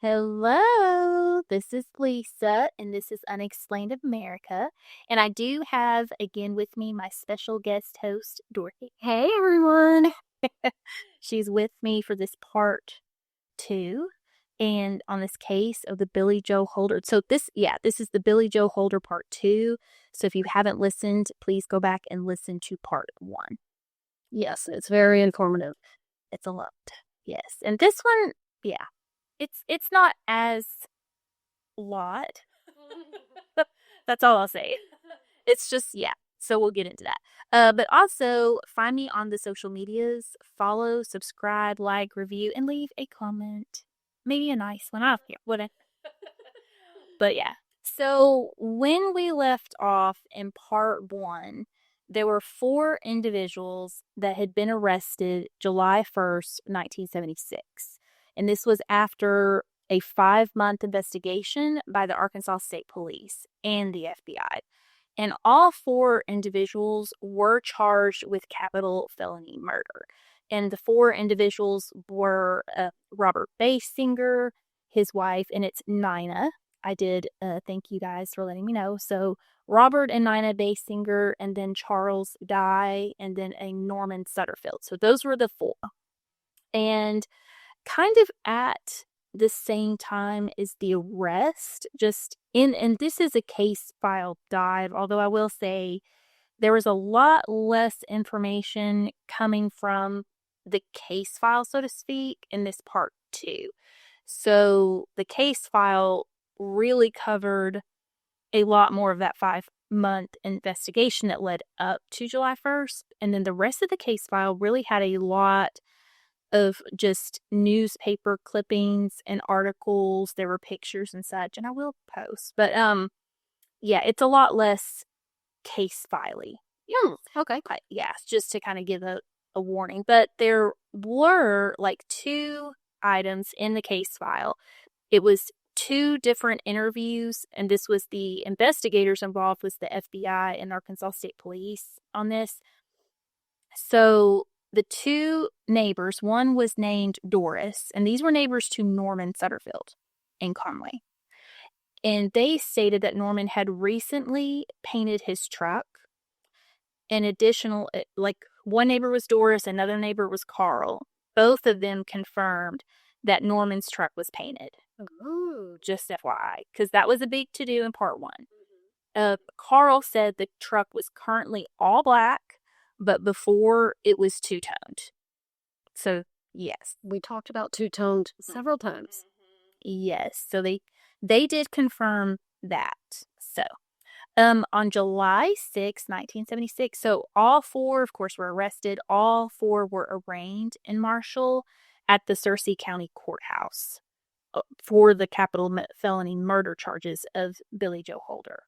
Hello, this is Lisa, and this is Unexplained America. And I do have again with me my special guest host, Dorothy. Hey everyone. She's with me for this part two, and on this case of the Billy Joe Holder. So this is the Billy Joe Holder part two. So if you haven't listened, please go back and listen to part one. Yes, it's very informative. It's a lot. Yes, and this one, yeah, it's not as lot. That's all I'll say. It's just, yeah. So we'll get into that. But also find me on the social medias. Follow, subscribe, like, review, and leave a comment. Maybe a nice one. I don't care. Whatever. But yeah. So when we left off in part one, there were 4 individuals that had been arrested July 1st, 1976. And this was after a 5-month investigation by the Arkansas State Police and the FBI. And all 4 individuals were charged with capital felony murder. And the 4 individuals were Robert Basinger, his wife, and it's Nina. I did thank you guys for letting me know. So Robert and Nina Basinger, and then Charles Dye, and then a Norman Sutterfield. So those were the 4. And kind of at the same time as the arrest, and this is a case file dive, although I will say there was a lot less information coming from the case file, so to speak, in this part 2. So the case file really covered a lot more of that 5-month investigation that led up to July 1st. And then the rest of the case file really had a lot of just newspaper clippings and articles. There were pictures and such, and I will post. But yeah, it's a lot less case filey. Okay. Yes, just to kind of give a warning. But there were like 2 items in the case file. It was 2 different interviews, and this was the investigators involved was the FBI and Arkansas State Police on this. So the 2 neighbors, one was named Doris, and these were neighbors to Norman Sutterfield in Conway. And they stated that Norman had recently painted his truck. And additional, like one neighbor was Doris, another neighbor was Carl. Both of them confirmed that Norman's truck was painted. Ooh. Just FYI, because that was a big to-do in part 1. Carl said the truck was currently all black, but before it was two-toned. So, yes. We talked about two-toned several times. Yes. So they did confirm that. So, on July 6, 1976, so all 4, of course, were arrested. All 4 were arraigned in Marshall at the Searcy County Courthouse for the capital felony murder charges of Billy Joe Holder.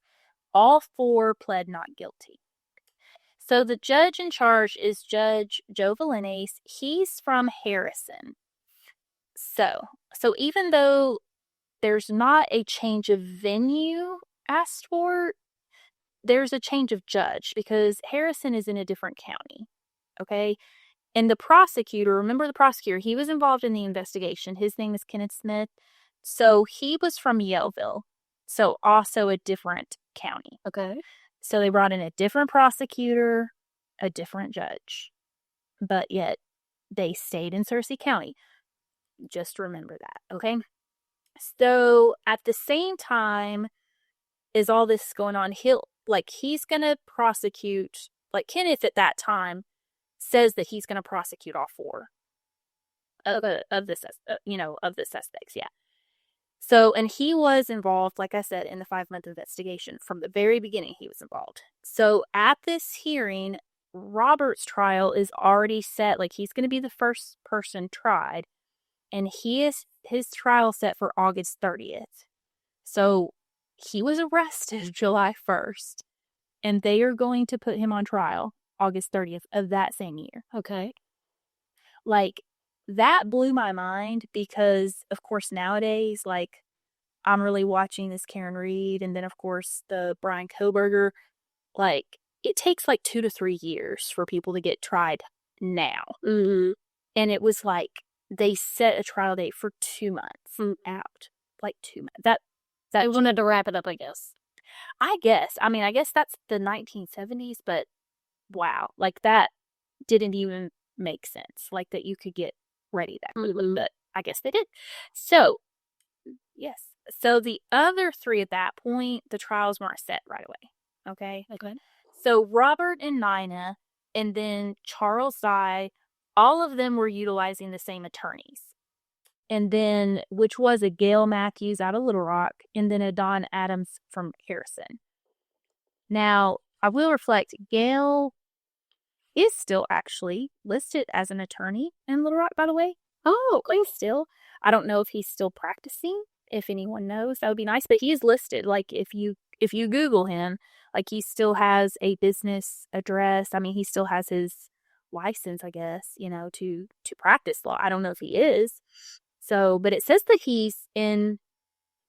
All 4 pled not guilty. So the judge in charge is Judge Joe Valentes. He's from Harrison. So even though there's not a change of venue asked for, there's a change of judge because Harrison is in a different county. Okay? And the prosecutor, remember the prosecutor, he was involved in the investigation. His name is Kenneth Smith. So he was from Yellville. So also a different county. Okay. So they brought in a different prosecutor, a different judge. But yet they stayed in Searcy County. Just remember that, okay? So at the same time as all this going on, he's going to prosecute, like Kenneth at that time says that he's going to prosecute all 4 of the suspects, yeah. So, and he was involved, like I said, in the 5-month investigation. From the very beginning, he was involved. So at this hearing, Robert's trial is already set. Like, he's going to be the first person tried. And his trial set for August 30th. So he was arrested July 1st. And they are going to put him on trial August 30th of that same year. Okay. Like, that blew my mind because, of course, nowadays, like, I'm really watching this Karen Reed and then, of course, the Brian Koberger. Like, it takes like 2 to 3 years for people to get tried now. Mm-hmm. And it was like, they set a trial date for 2 months out. Like 2 months. That They wanted to wrap it up, I guess. I guess. I mean, I guess that's the 1970s, but wow. Like, that didn't even make sense. Like, that you could get ready that quickly. But I guess they did. So, yes. So, the other three at that point, the trials weren't set right away. Okay? Okay. So, Robert and Nina, and then Charles Dye, all of them were utilizing the same attorneys. And then, which was a Gail Matthews out of Little Rock, and then a Don Adams from Harrison. Now, I will reflect, Gail is still actually listed as an attorney in Little Rock, by the way. Oh, Like, still. I don't know if he's still practicing. If anyone knows, that would be nice. But he is listed. Like, if you Google him, like, he still has a business address. I mean, he still has his license, I guess, to practice law. I don't know if he is. So, but it says that he's in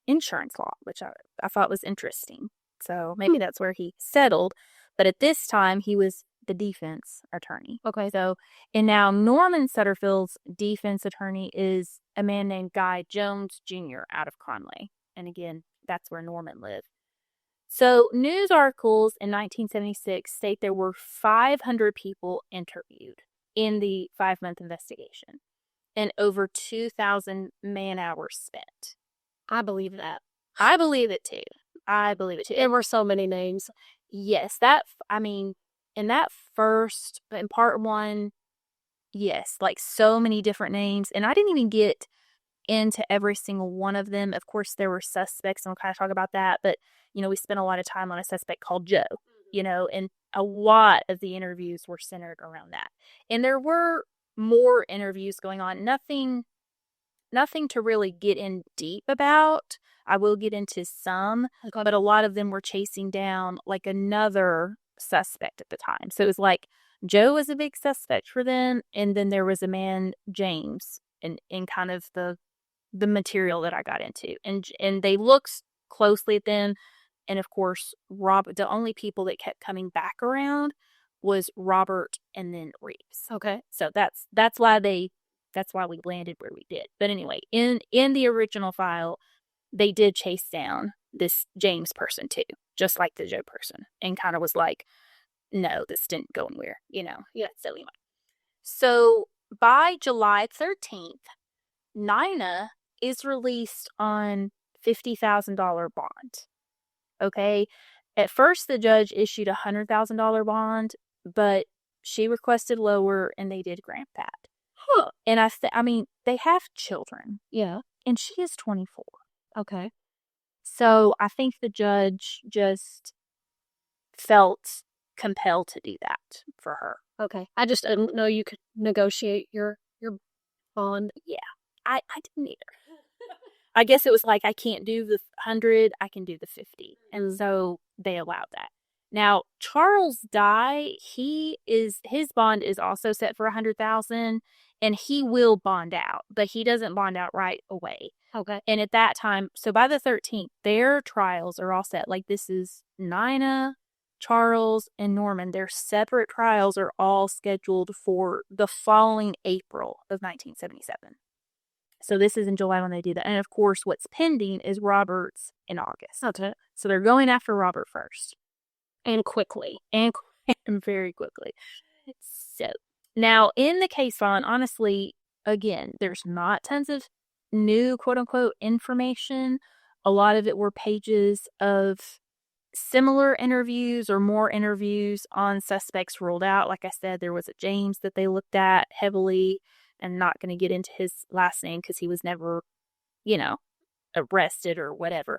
insurance law, which I thought was interesting. So maybe that's where he settled. But at this time, he was the defense attorney. Okay. So, and now Norman Sutterfield's defense attorney is a man named Guy Jones Jr. out of Conway. And again, that's where Norman lived. So news articles in 1976 state there were 500 people interviewed in the 5-month investigation and over 2,000 man-hours spent. I believe that. I believe it too. There were so many names. Yes, in part one, yes, like so many different names. And I didn't even get into every single one of them. Of course, there were suspects, and we'll kind of talk about that. But, we spent a lot of time on a suspect called Joe, and a lot of the interviews were centered around that. And there were more interviews going on. Nothing to really get in deep about. I will get into some, but a lot of them were chasing down like another suspect at the time. So it was like Joe was a big suspect for them, and then there was a man, James, in kind of the material that I got into. And they looked closely at them, and of course, the only people that kept coming back around was Robert and then Reeves. Okay. So that's why we landed where we did. But anyway, in the original file, they did chase down this James person too, just like the Joe person, and kind of was like, no, this didn't go anywhere, Yeah. So anyway. So by July 13th, Nina is released on $50,000 bond. Okay. At first, the judge issued a $100,000 bond, but she requested lower, and they did grant that. Huh. And I mean, they have children. Yeah. And she is 24. Okay. So I think the judge just felt compelled to do that for her. Okay. I just didn't know you could negotiate your bond. Yeah. I didn't either. I guess it was like, I can't do the 100, I can do the 50. And so they allowed that. Now, Charles Dye, his bond is also set for $100,000, and he will bond out, but he doesn't bond out right away. Okay. And at that time, so by the 13th, their trials are all set. Like, this is Nina, Charles, and Norman. Their separate trials are all scheduled for the following April of 1977. So this is in July when they do that. And of course, what's pending is Robert's in August. Okay. So they're going after Robert first. And quickly. And very quickly. So now in the case file, and honestly, again, there's not tons of new quote unquote information. A lot of it were pages of similar interviews or more interviews on suspects ruled out. Like I said, there was a James that they looked at heavily, and not going to get into his last name because he was never, arrested or whatever.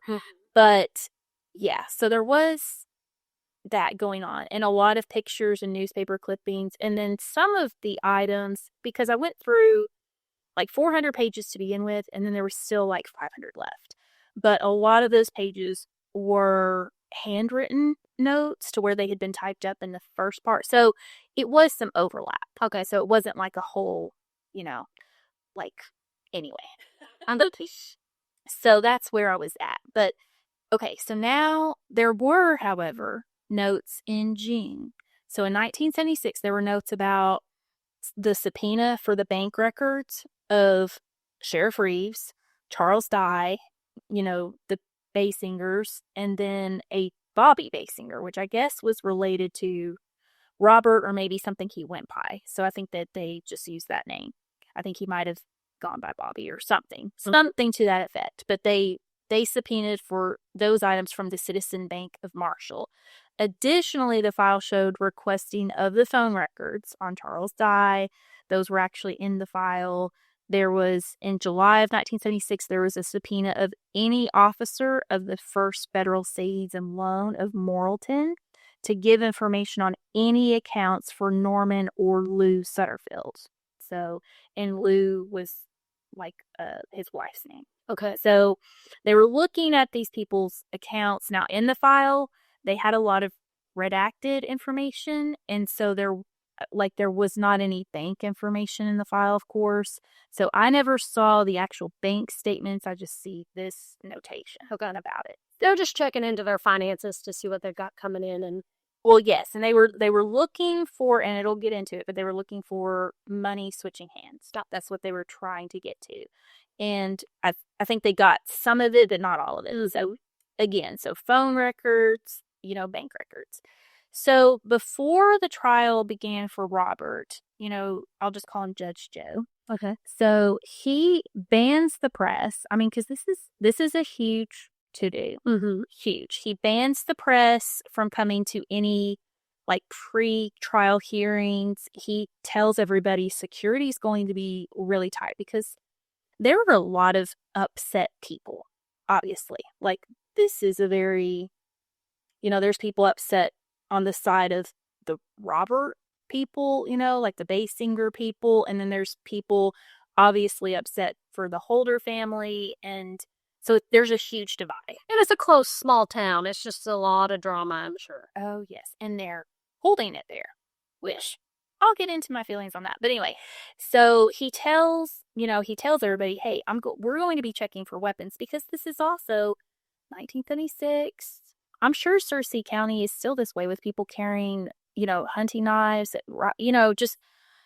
But yeah, so there was that going on, and a lot of pictures and newspaper clippings. And then some of the items, because I went through like 400 pages to begin with, and then there was still like 500 left. But a lot of those pages were handwritten notes to where they had been typed up in the first part. So it was some overlap. Okay, so it wasn't like a whole, anyway. So that's where I was at. But okay, so now there were, however, notes in June. So in 1976, there were notes about the subpoena for the bank records of Sheriff Reeves, Charles Dye, the Basingers, and then a Bobby Basinger, which I guess was related to Robert or maybe something he went by. So I think that they just used that name. I think he might have gone by Bobby or something to that effect. But they subpoenaed for those items from the Citizen Bank of Marshall. Additionally, the file showed requesting of the phone records on Charles Dye. Those were actually in the file. There was, in July of 1976, there was a subpoena of any officer of the First Federal Savings and Loan of Morrilton to give information on any accounts for Norman or Lou Sutterfield. So, and Lou was like his wife's name. Okay. So they were looking at these people's accounts. Now, in the file, they had a lot of redacted information, and so there was not any bank information in the file, of course. So I never saw the actual bank statements. I just see this notation about it. They're just checking into their finances to see what they've got coming in. And well, yes, and they were looking for, and it'll get into it, but they were looking for money switching hands. That's what they were trying to get to. And I think they got some of it, but not all of it. So again, phone records, bank records. So before the trial began for Robert, I'll just call him Judge Joe. Okay. So he bans the press. I mean, because this is a huge to-do. Mm-hmm. Huge. He bans the press from coming to any pre-trial hearings. He tells everybody security is going to be really tight because there were a lot of upset people, obviously. This is a very, there's people upset on the side of the Robert people, the Basinger people, and then there's people obviously upset for the Holder family, and so there's a huge divide. And it's a close, small town. It's just a lot of drama, I'm sure. Oh, yes, and they're holding it there, which I'll get into my feelings on that. But anyway, so he tells everybody, hey, we're going to be checking for weapons because this is also 1976. I'm sure Searcy County is still this way with people carrying, hunting knives,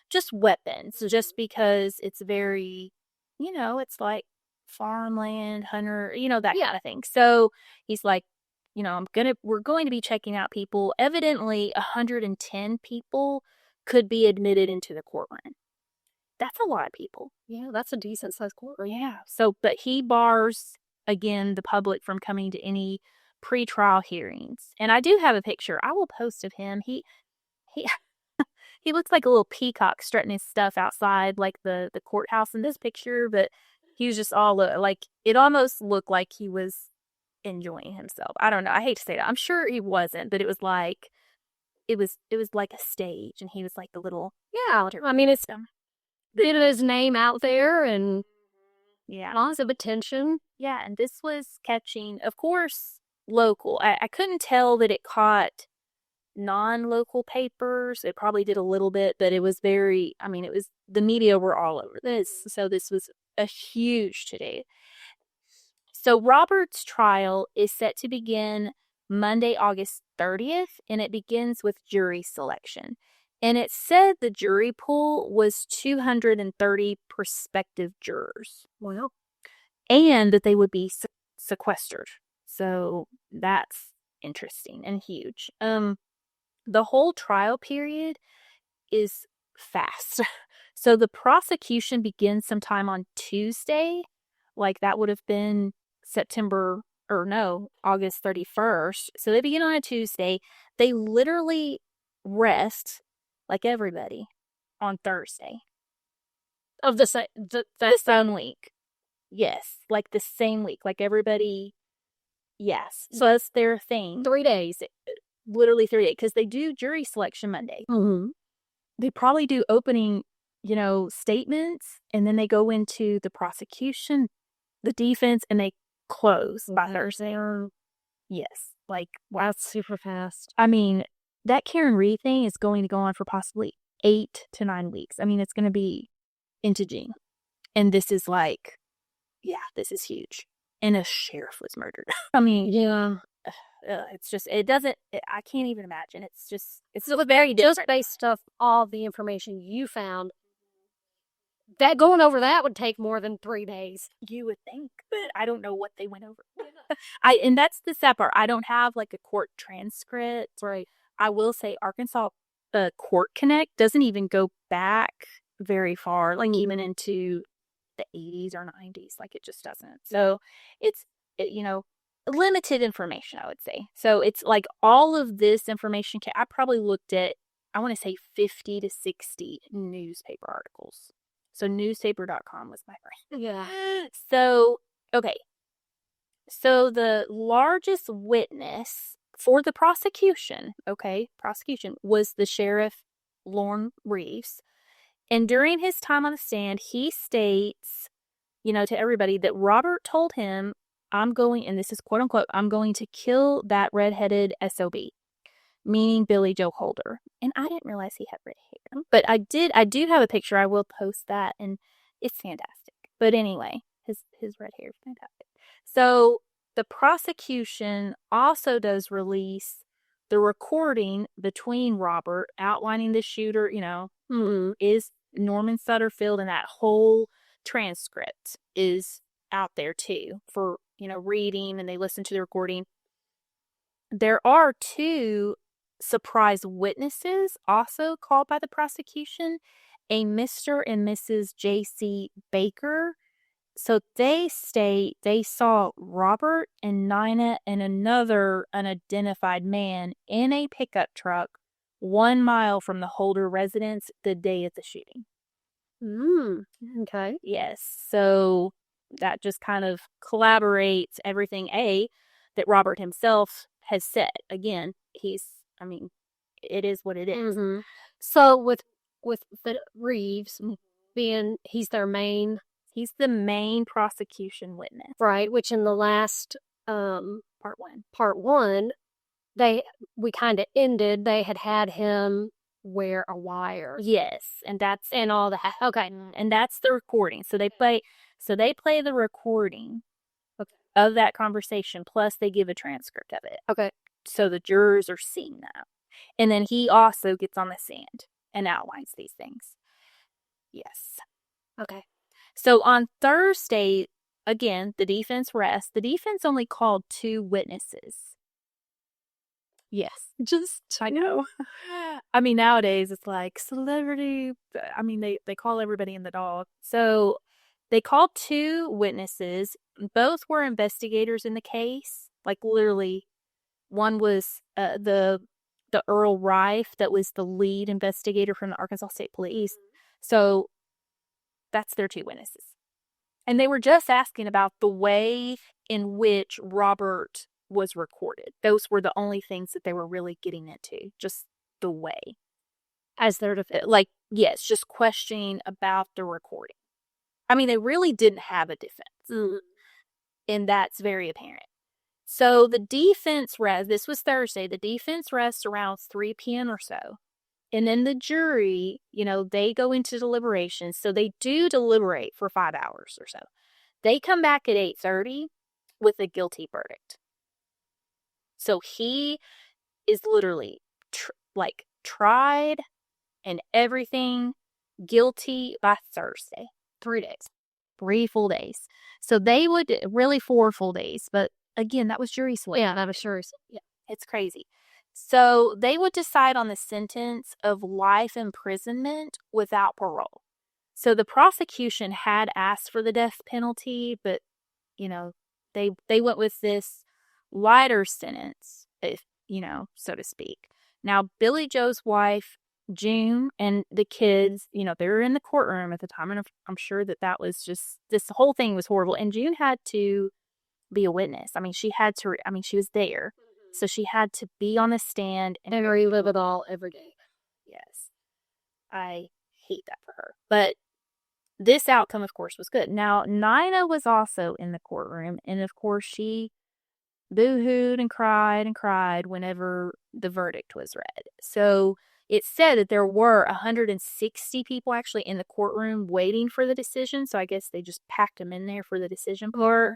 just weapons, just because it's very, it's like farmland, hunter, that kind of thing. So he's like, we're going to be checking out people. Evidently, 110 people could be admitted into the courtroom. That's a lot of people. Yeah, that's a decent sized courtroom. Yeah. So, but he bars, again, the public from coming to any pre-trial hearings. And I do have a picture. I will post of him. He he looks like a little peacock strutting his stuff outside, like the courthouse in this picture, but he was just all it almost looked like he was enjoying himself. I don't know. I hate to say that. I'm sure he wasn't, but it was like it was like a stage, and he was like the little I mean, it's getting his name out there and lots of attention. Yeah, and this was catching, of course, local. I couldn't tell that it caught non-local papers. It probably did a little bit, but it was the media were all over this. So this was a huge to-do. So Robert's trial is set to begin Monday, August 30th, and it begins with jury selection. And it said the jury pool was 230 prospective jurors. Wow. And that they would be sequestered. So that's interesting and huge. The whole trial period is fast. So the prosecution begins sometime on Tuesday. That would have been August 31st. So they begin on a Tuesday. They literally rest, like everybody, on Thursday. Of the same week. Yes, the same week. Everybody, yes. So that's their thing. 3 days. Literally 3 days. Because they do jury selection Monday. Mm-hmm. They probably do opening, statements, and then they go into the prosecution, the defense, and they close by Thursday. Yes. Wow, that's super fast. I mean, that Karen Reed thing is going to go on for possibly 8 to 9 weeks. I mean, it's going to be into June. And this is this is huge. And a sheriff was murdered. I mean, yeah. It's just, I can't even imagine. It's very different. Just based off all the information you found, Going over that would take more than 3 days. You would think, but I don't know what they went over. And that's the sad part. I don't have like a court transcript. Right. I will say Arkansas Court Connect doesn't even go back very far, like even into the 80s or 90s. Like it just doesn't. So it's, limited information, I would say. So it's like all of this information. I probably looked at, I want to say 50 to 60 newspaper articles. So newspaper.com was my friend. Yeah. So, okay. So the largest witness for the prosecution, was the sheriff, Lorne Reeves. And during his time on the stand, he states, to everybody that Robert told him, and this is quote unquote, I'm going to kill that redheaded SOB, meaning Billy Joe Holder. And I didn't realize he had red hair, but I do have a picture. I will post that, and it's fantastic. But anyway, his red hair is fantastic. So the prosecution also does release the recording between Robert outlining the shooter, is Norman Sutterfield, and that whole transcript is out there too for, reading, and they listen to the recording. There are 2 surprise witnesses also called by the prosecution, a Mr. and Mrs. J.C. Baker. So they state they saw Robert and Nina and another unidentified man in a pickup truck 1 mile from the Holder residence the day of the shooting. Okay. Yes. So that just kind of collaborates everything, that Robert himself has said. Again, it is what it is. Mm-hmm. So with the Reeves being, he's the main prosecution witness. Right, which in the last part one, we kind of ended, they had him wear a wire. Yes, and all that. Okay. And that's the recording. So they play the recording of that conversation, plus they give a transcript of it. Okay. So the jurors are seeing that. And then he also gets on the stand and outlines these things. Yes. Okay. So on Thursday, again, the defense rests. The defense only called 2 witnesses. Yes. I know. I mean, nowadays it's like celebrity. I mean, they call everybody in the dog. So they called 2 witnesses. Both were investigators in the case. Like literally, one was the Earl Rife, that was the lead investigator from the Arkansas State Police. So that's their 2 witnesses. And they were just asking about the way in which Robert was recorded. Those were the only things that they were really getting into, just the way. As their defense. Like, yes, just questioning about the recording. I mean, they really didn't have a defense. And that's very apparent. So the defense rests, this was Thursday, the defense rests around 3 p.m. or so. And then the jury, they go into deliberations. So they do deliberate for 5 hours or so. They come back at 8:30 with a guilty verdict. So he is literally tried and everything, guilty by Thursday. 3 days. 3 full days. So they would really 4 full days. But again, that was jury selection. Yeah, that was jury selection. Yeah, it's crazy. So they would decide on the sentence of life imprisonment without parole. So the prosecution had asked for the death penalty, but, they went with this lighter sentence, if, so to speak. Now, Billy Joe's wife, June, and the kids, they were in the courtroom at the time, and I'm sure that was just, this whole thing was horrible. And June had to be a witness. I mean, she was there. So she had to be on the stand and relive it all every day. Yes. I hate that for her. But this outcome, of course, was good. Now, Nina was also in the courtroom, and of course, she boo-hooed and cried whenever the verdict was read. So it said that there were 160 people actually in the courtroom waiting for the decision. So I guess they just packed them in there for the decision part.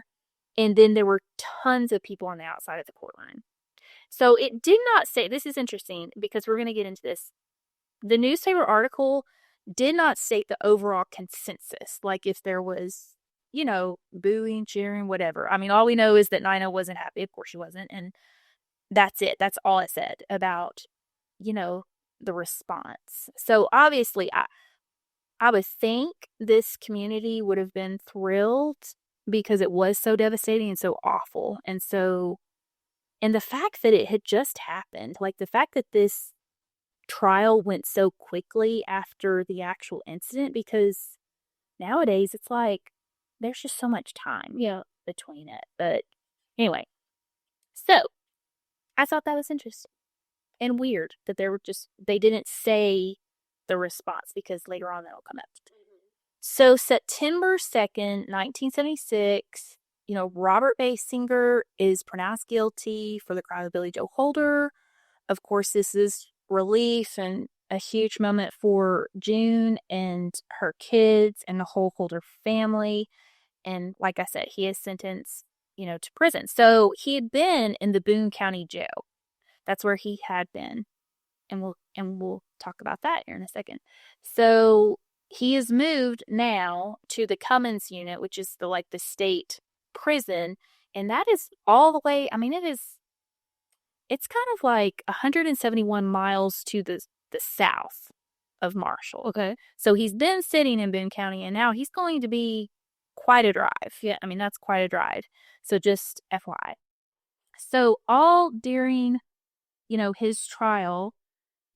And then there were tons of people on the outside of the courtroom. So it did not say, this is interesting because we're going to get into this. The newspaper article did not state the overall consensus, like if there was, booing, cheering, whatever. I mean, all we know is that Nina wasn't happy. Of course she wasn't. And that's it. That's all it said about, the response. So obviously, I would think this community would have been thrilled because it was so devastating and so awful. And the fact that it had just happened, like the fact that this trial went so quickly after the actual incident, because nowadays it's like there's just so much time between it. But anyway, so I thought that was interesting and weird that they didn't say the response, because later on that'll come up. So September 2nd, 1976, Robert Basinger is pronounced guilty for the crime of Billy Joe Holder. Of course, this is relief and a huge moment for June and her kids and the whole Holder family. And like I said, he is sentenced, to prison. So he had been in the Boone County Jail. That's where he had been. And we'll talk about that here in a second. So he is moved now to the Cummins unit, which is the state prison. And that is all the way, I mean, it's kind of like 171 miles to the south of Marshall. Okay. So he's been sitting in Boone County, and now he's going to be quite a drive. Yeah, I mean, that's quite a drive. So just FYI. So all during, his trial,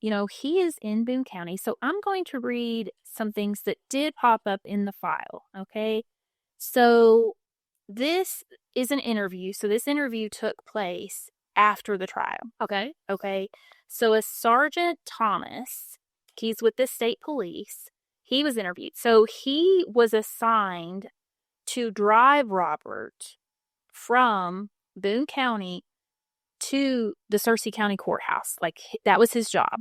he is in Boone County. So I'm going to read some things that did pop up in the file, okay? So this is an interview. So this interview took place after the trial. Okay. Okay. So a Sergeant Thomas, he's with the state police, he was interviewed. So he was assigned to drive Robert from Boone County to the Searcy County Courthouse. Like, that was his job,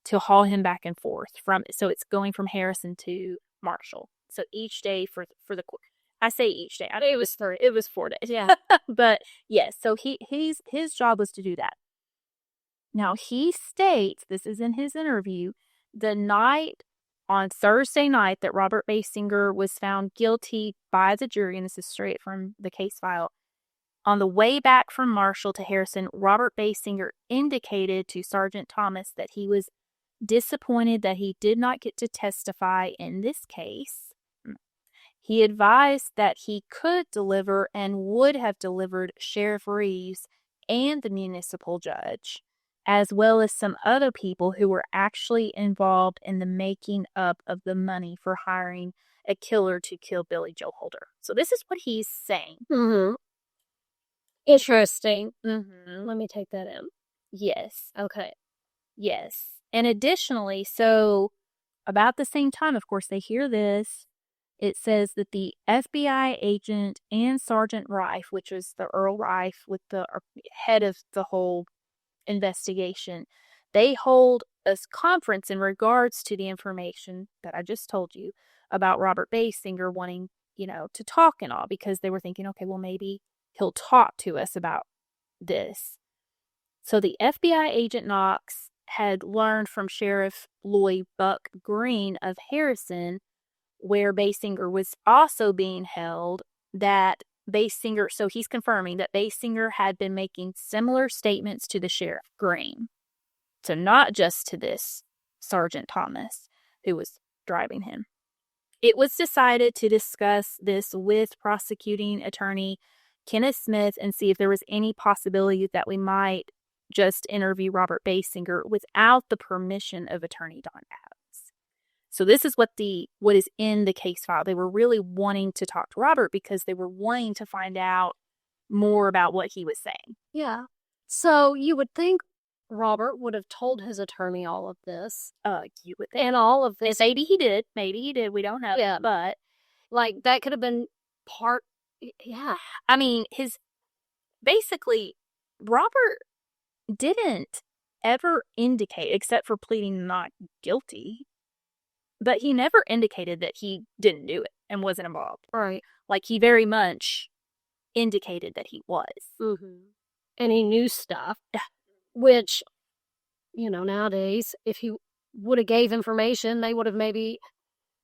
to haul him back and forth so it's going from Harrison to Marshall. So each day for the court. I say each day. It was 4 days. Yeah. But yes, so his job was to do that. Now he states, this is in his interview, on Thursday night that Robert Basinger was found guilty by the jury, and this is straight from the case file. On the way back from Marshall to Harrison, Robert Basinger indicated to Sergeant Thomas that he was disappointed that he did not get to testify in this case. He advised that he could deliver and would have delivered Sheriff Reeves and the municipal judge, as well as some other people who were actually involved in the making up of the money for hiring a killer to kill Billy Joe Holder. So this is what he's saying. Mm-hmm. Interesting. Mm-hmm. Let me take that in. Yes. Okay. Yes. And additionally, so about the same time, of course, they hear this. It says that the FBI agent and Sergeant Rife, which was the Earl Rife with the head of the whole investigation, they hold a conference in regards to the information that I just told you about Robert Basinger wanting, to talk and all, because they were thinking, okay, well, maybe he'll talk to us about this. So the FBI agent Knox had learned from Sheriff Lloyd Buck Green of Harrison, where Basinger was also being held, that Basinger, so he's confirming that Basinger had been making similar statements to the Sheriff Green. So not just to this Sergeant Thomas, who was driving him. It was decided to discuss this with prosecuting attorney Kenneth Smith and see if there was any possibility that we might just interview Robert Basinger without the permission of attorney Don Adams. So this is what is in the case file. They were really wanting to talk to Robert because they were wanting to find out more about what he was saying. Yeah. So you would think Robert would have told his attorney all of this. You would think. And all of this. Maybe he did. We don't know. Yeah. But that could have been part. Yeah. I mean, basically, Robert didn't ever indicate, except for pleading not guilty, but he never indicated that he didn't do it and wasn't involved. Right. He very much indicated that he was. Mm-hmm. And he knew stuff, which, nowadays, if he would have gave information, they would have maybe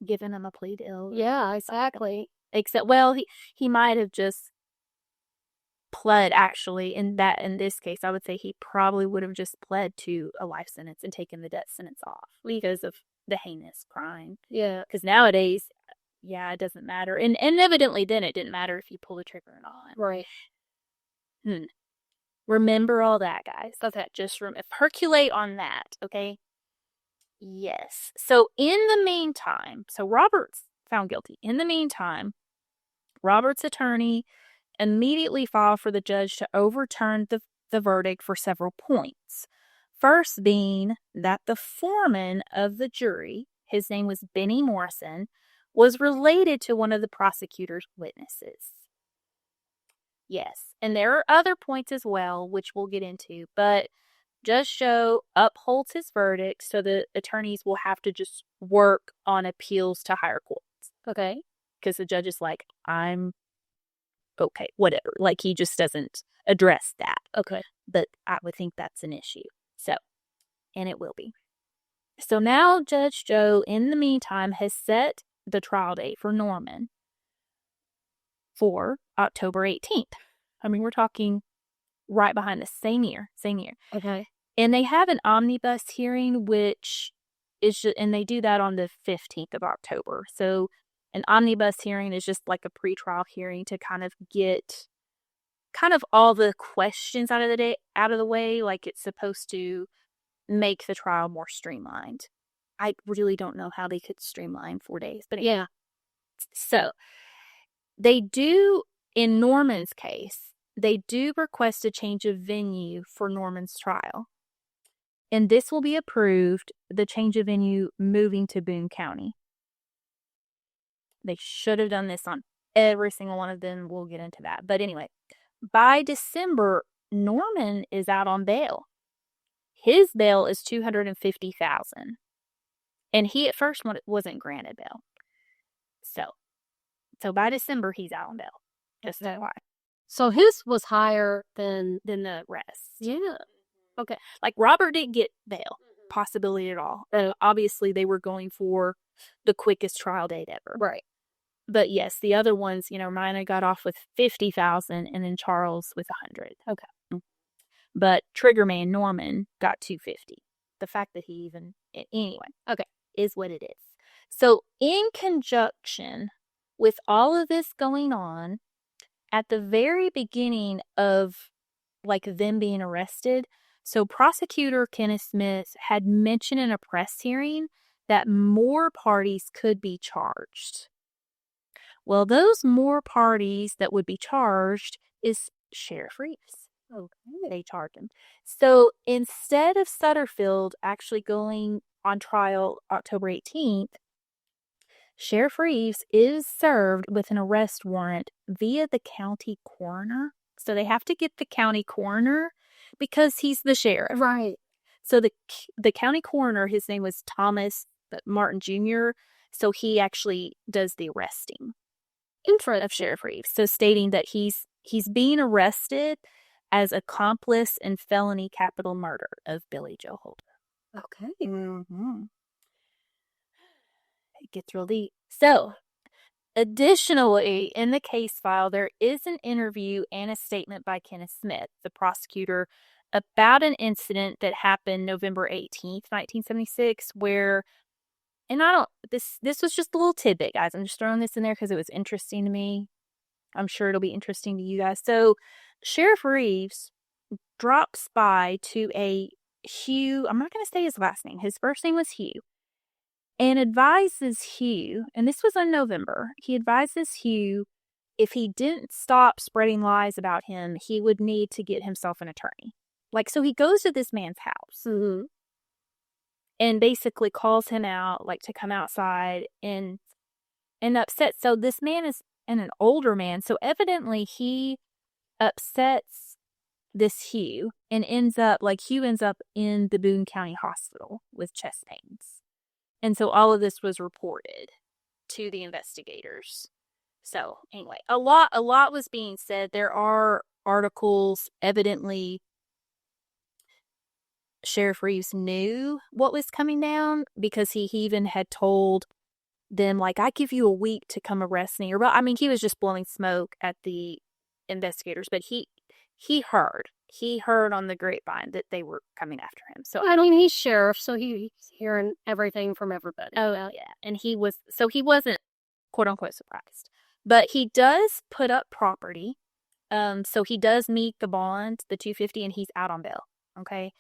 given him a plea deal. Yeah, exactly. Except, well, he might have just pled, actually. In this case, I would say he probably would have just pled to a life sentence and taken the death sentence off because of the heinous crime. Yeah. Because nowadays, yeah, it doesn't matter. And evidently then it didn't matter if you pull the trigger or not. Right. Remember all that, guys. Okay. Just percolate on that, okay? Yes. So in the meantime, Robert's found guilty. In the meantime, Robert's attorney immediately filed for the judge to overturn the verdict for several points. First being that the foreman of the jury, his name was Benny Morrison, was related to one of the prosecutor's witnesses. Yes, and there are other points as well, which we'll get into, but Judge Show upholds his verdict, so the attorneys will have to just work on appeals to higher courts. Okay. Because the judge is like, I'm okay, whatever. Like, he just doesn't address that. Okay. But I would think that's an issue. So, and it will be. So now Judge Joe, in the meantime, has set the trial date for Norman for October 18th. I mean, we're talking right behind the same year. Okay. And they have an omnibus hearing, which is just, and they do that on the 15th of October. So an omnibus hearing is just like a pretrial hearing to kind of get all the questions out of the way, like it's supposed to make the trial more streamlined. I really don't know how they could streamline 4 days, but yeah. So they do, in Norman's case, they do request a change of venue for Norman's trial. And this will be approved, the change of venue moving to Boone County. They should have done this on every single one of them. We'll get into that. But anyway, by December, Norman is out on bail. His bail is $250,000. And he at first wasn't granted bail. So by December, he's out on bail. Just okay. why. So his was higher than the rest. Yeah. Okay. Like, Robert didn't get bail. Possibility at all. Obviously, they were going for the quickest trial date ever. Right. But yes, the other ones, Mina got off with $50,000 and then Charles with $100,000. Okay. But Triggerman Norman got $250,000. The fact that he even, anyway, okay, is what it is. So in conjunction with all of this going on, at the very beginning of like them being arrested, so prosecutor Kenneth Smith had mentioned in a press hearing that more parties could be charged. Well, those more parties that would be charged is Sheriff Reeves. Okay. They charged him. So instead of Sutterfield actually going on trial October 18th, Sheriff Reeves is served with an arrest warrant via the county coroner. So they have to get the county coroner because he's the sheriff. Right. So the county coroner, his name was Thomas Martin Jr., so he actually does the arresting of Sheriff Reeves. So stating that he's being arrested as accomplice in felony capital murder of Billy Joe Holder. Okay. Mm-hmm. It gets real deep. So, additionally, in the case file, there is an interview and a statement by Kenneth Smith, the prosecutor, about an incident that happened November 18th, 1976, where, and this was just a little tidbit, guys. I'm just throwing this in there because it was interesting to me. I'm sure it'll be interesting to you guys. So, Sheriff Reeves drops by to a Hugh, I'm not going to say his last name. His first name was Hugh. And advises Hugh, and this was in November, he advises Hugh if he didn't stop spreading lies about him, he would need to get himself an attorney. Like, so he goes to this man's house and basically calls him out, like, to come outside and upset. So this man is an older man, so evidently he upsets this Hugh and Hugh ends up in the Boone County Hospital with chest pains. And so all of this was reported to the investigators. So anyway, a lot was being said. There are articles, evidently Sheriff Reeves knew what was coming down because he even had told them, like, I give you a week to come arrest me. Or, I mean, he was just blowing smoke at the investigators, but he heard on the grapevine that they were coming after him. So I mean, he's sheriff, so he's hearing everything from everybody. Oh, well, yeah. And he wasn't quote unquote surprised. But he does put up property. So he does meet the bond, the $250, and he's out on bail. Okay.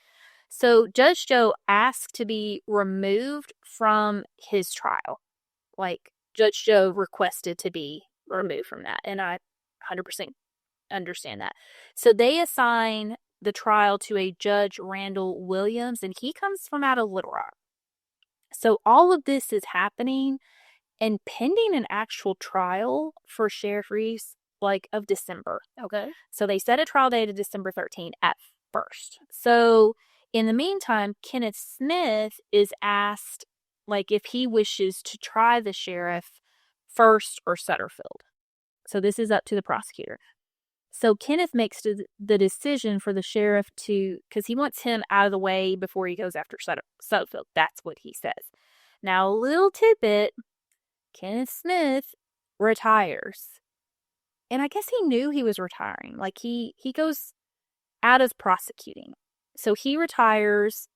So Judge Joe asked to be removed from his trial. Like, Judge Joe requested to be removed from that. And I 100% understand that. So they assign the trial to a Judge Randall Williams, and he comes from out of Little Rock. So all of this is happening and pending an actual trial for Sheriff Reeves, like, of December. Okay. So they set a trial date of December 13th at first. So in the meantime, Kenneth Smith is asked, like, if he wishes to try the sheriff first or Sutterfield. So this is up to the prosecutor. So Kenneth makes the decision for the sheriff to, because he wants him out of the way before he goes after Sutterfield. That's what he says. Now, a little tidbit, Kenneth Smith retires. And I guess he knew he was retiring. Like, he goes out of prosecuting. So he retires.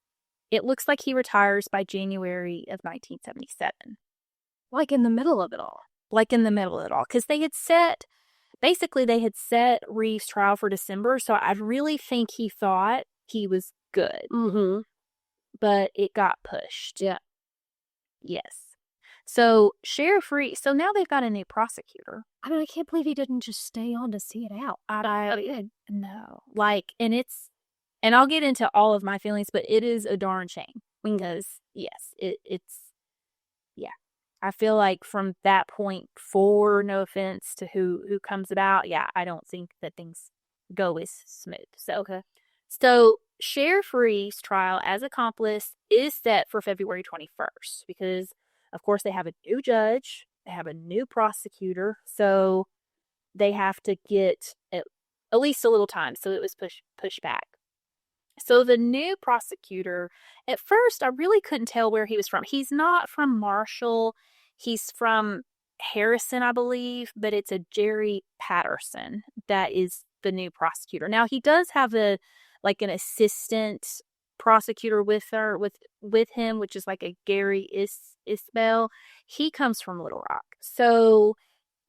It looks like he retires by January of 1977. Like in the middle of it all. Like in the middle of it all. Because they had set Reeves' trial for December. So I really think he thought he was good. Mm-hmm. But it got pushed. Yeah. Yes. So Sheriff Reeves, so now they've got a new prosecutor. I mean, I can't believe he didn't just stay on to see it out. No. Like, and I'll get into all of my feelings, but it is a darn shame. Because, yes, it's, yeah. I feel like from that point forward, no offense to who comes about, yeah, I don't think that things go as smooth. So, okay. So Sheriff Reeves' trial as accomplice is set for February 21st because, of course, they have a new judge, they have a new prosecutor, so they have to get at least a little time. So it was pushed back. So the new prosecutor, at first, I really couldn't tell where he was from. He's not from Marshall. He's from Harrison, I believe, but it's a Jerry Patterson that is the new prosecutor. Now, he does have an assistant prosecutor with him, which is like a Gary Isbell. He comes from Little Rock. So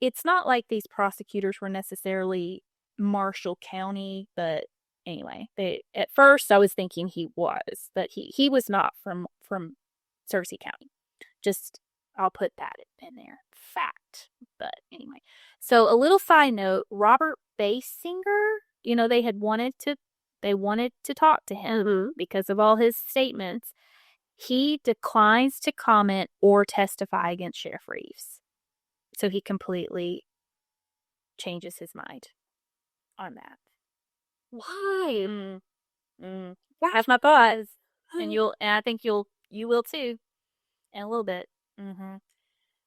it's not like these prosecutors were necessarily Marshall County, but anyway, at first I was thinking he was, but he was not from Searcy County. Just, I'll put that in there. Fact. But anyway. So a little side note, Robert Basinger, they wanted to talk to him because of all his statements. He declines to comment or testify against Sheriff Reeves. So he completely changes his mind on that. Why? I have my thoughts, and I think you will too, in a little bit.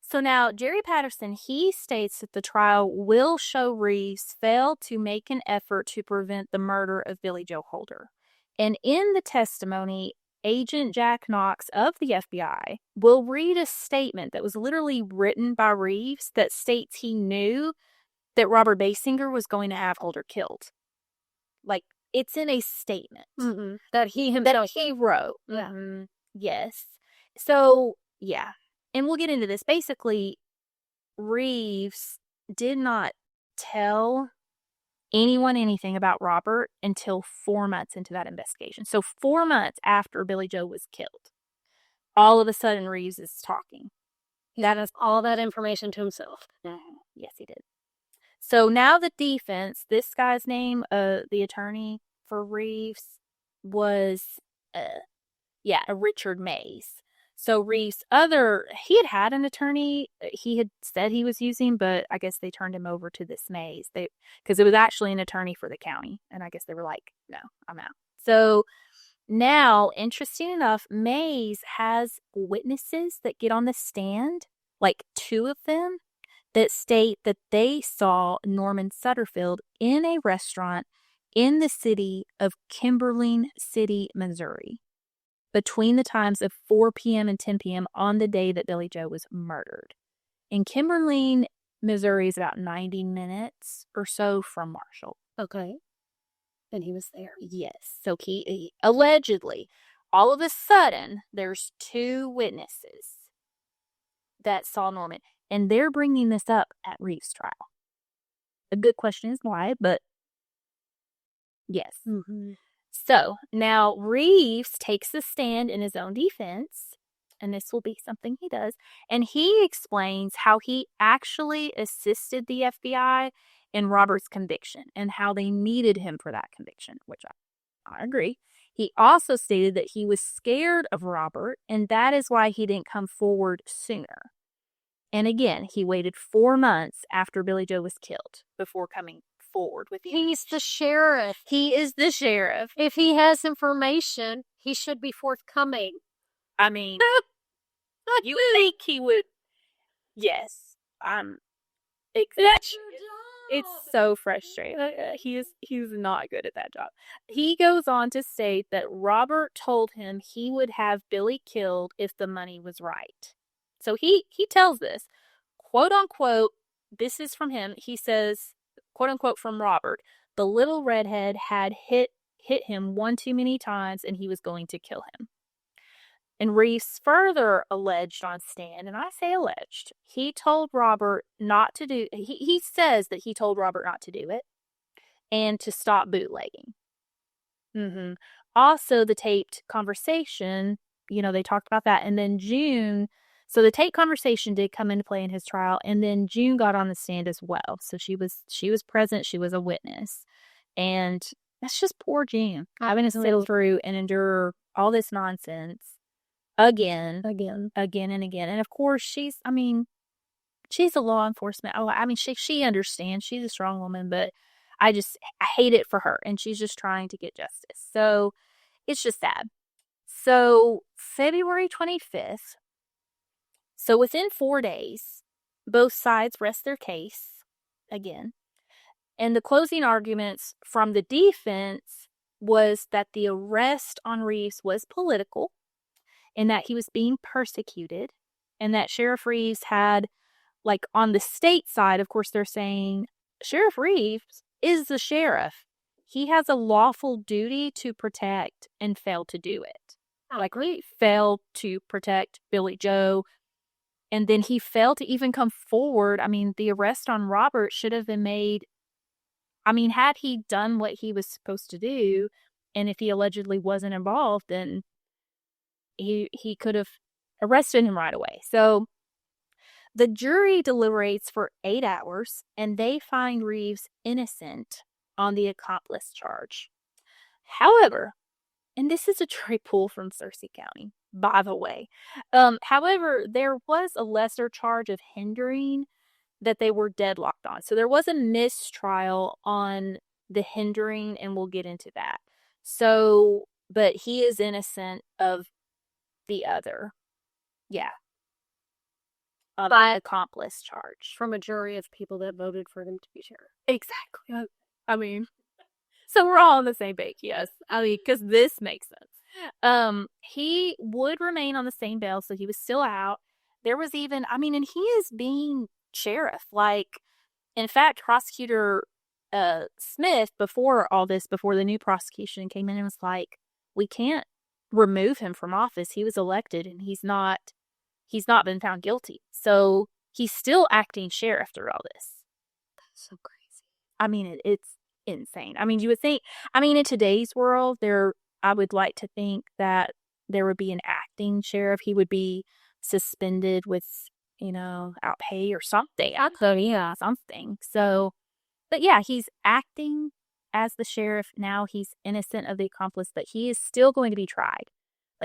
So now Jerry Patterson, he states that the trial will show Reeves failed to make an effort to prevent the murder of Billy Joe Holder, and in the testimony, Agent Jack Knox of the FBI will read a statement that was literally written by Reeves that states he knew that Robert Basinger was going to have Holder killed. Like, it's in a statement that he himself wrote. Yeah. Yes. So, yeah. And we'll get into this. Basically, Reeves did not tell anyone anything about Robert until 4 months into that investigation. So 4 months after Billy Joe was killed, all of a sudden Reeves is talking. That is all that information to himself. Yes, he did. So now the defense, this guy's name, the attorney for Reeves was, Richard Mays. So Reeves' he had an attorney he had said he was using, but I guess they turned him over to this Mays. Because it was actually an attorney for the county. And I guess they were like, no, I'm out. So now, interesting enough, Mays has witnesses that get on the stand, like 2 of them, that state that they saw Norman Sutterfield in a restaurant in the city of Kimberling City, Missouri. between the times of 4 p.m. and 10 p.m. on the day that Billy Joe was murdered. And Kimberline, Missouri is about 90 minutes or so from Marshall. Okay. And he was there. Yes. So he allegedly, all of a sudden, there's 2 witnesses that saw Norman. And they're bringing this up at Reeves' trial. A good question is why, but yes. Mm-hmm. So now Reeves takes the stand in his own defense, and this will be something he does, and he explains how he actually assisted the FBI in Robert's conviction and how they needed him for that conviction, which I agree. He also stated that he was scared of Robert, and that is why he didn't come forward sooner. And again, he waited 4 months after Billy Joe was killed before coming forward with the He's the sheriff. He is the sheriff. If he has information, he should be forthcoming. I mean, you would think he would. Yes. It's so frustrating. He's not good at that job. He goes on to state that Robert told him he would have Billy killed if the money was right. So he tells this, quote unquote, this is from him. He says, quote unquote, from Robert, the little redhead had hit him one too many times and he was going to kill him. And Reeves further alleged on stand, and I say alleged, he told Robert not to do, he says that he told Robert not to do it and to stop bootlegging. Mm-hmm. Also, the taped conversation, they talked about that. And then June, so the taped conversation did come into play in his trial, and then June got on the stand as well. So she was present, she was a witness. And that's just poor June having to sit through and endure all this nonsense. Again and again. And of course, she's a law enforcement. She understands. She's a strong woman, but I hate it for her. And she's just trying to get justice. So it's just sad. So February 25th. So within 4 days, both sides rest their case again. And the closing arguments from the defense was that the arrest on Reeves was political, and that he was being persecuted, and that Sheriff Reeves had, on the state side, of course, they're saying Sheriff Reeves is the sheriff. He has a lawful duty to protect and failed to do it. Reeves failed to protect Billy Joe, and then he failed to even come forward. The arrest on Robert should have been made. Had he done what he was supposed to do, and if he allegedly wasn't involved, then he could have arrested him right away. So the jury deliberates for 8 hours, and they find Reeves innocent on the accomplice charge. However, and this is a jury pool from Searcy County, by the way. However, there was a lesser charge of hindering that they were deadlocked on. So there was a mistrial on the hindering, and we'll get into that. So, but he is innocent of the other. Yeah. By accomplice charge. From a jury of people that voted for him to be sheriff. Exactly. So we're all on the same page, yes. Because this makes sense. He would remain on the same bail, so he was still out. There was even, and he is being sheriff. In fact, Prosecutor Smith, before the new prosecution came in, and was like, we can't remove him from office. He was elected, and he's not been found guilty. So he's still acting sheriff through all this. That's so crazy. It's insane. You would think, in today's world, I would like to think that there would be an acting sheriff. He would be suspended with, out pay or something. So, yeah. Something. So, but yeah, he's acting as the sheriff. Now he's innocent of the accomplice, but he is still going to be tried.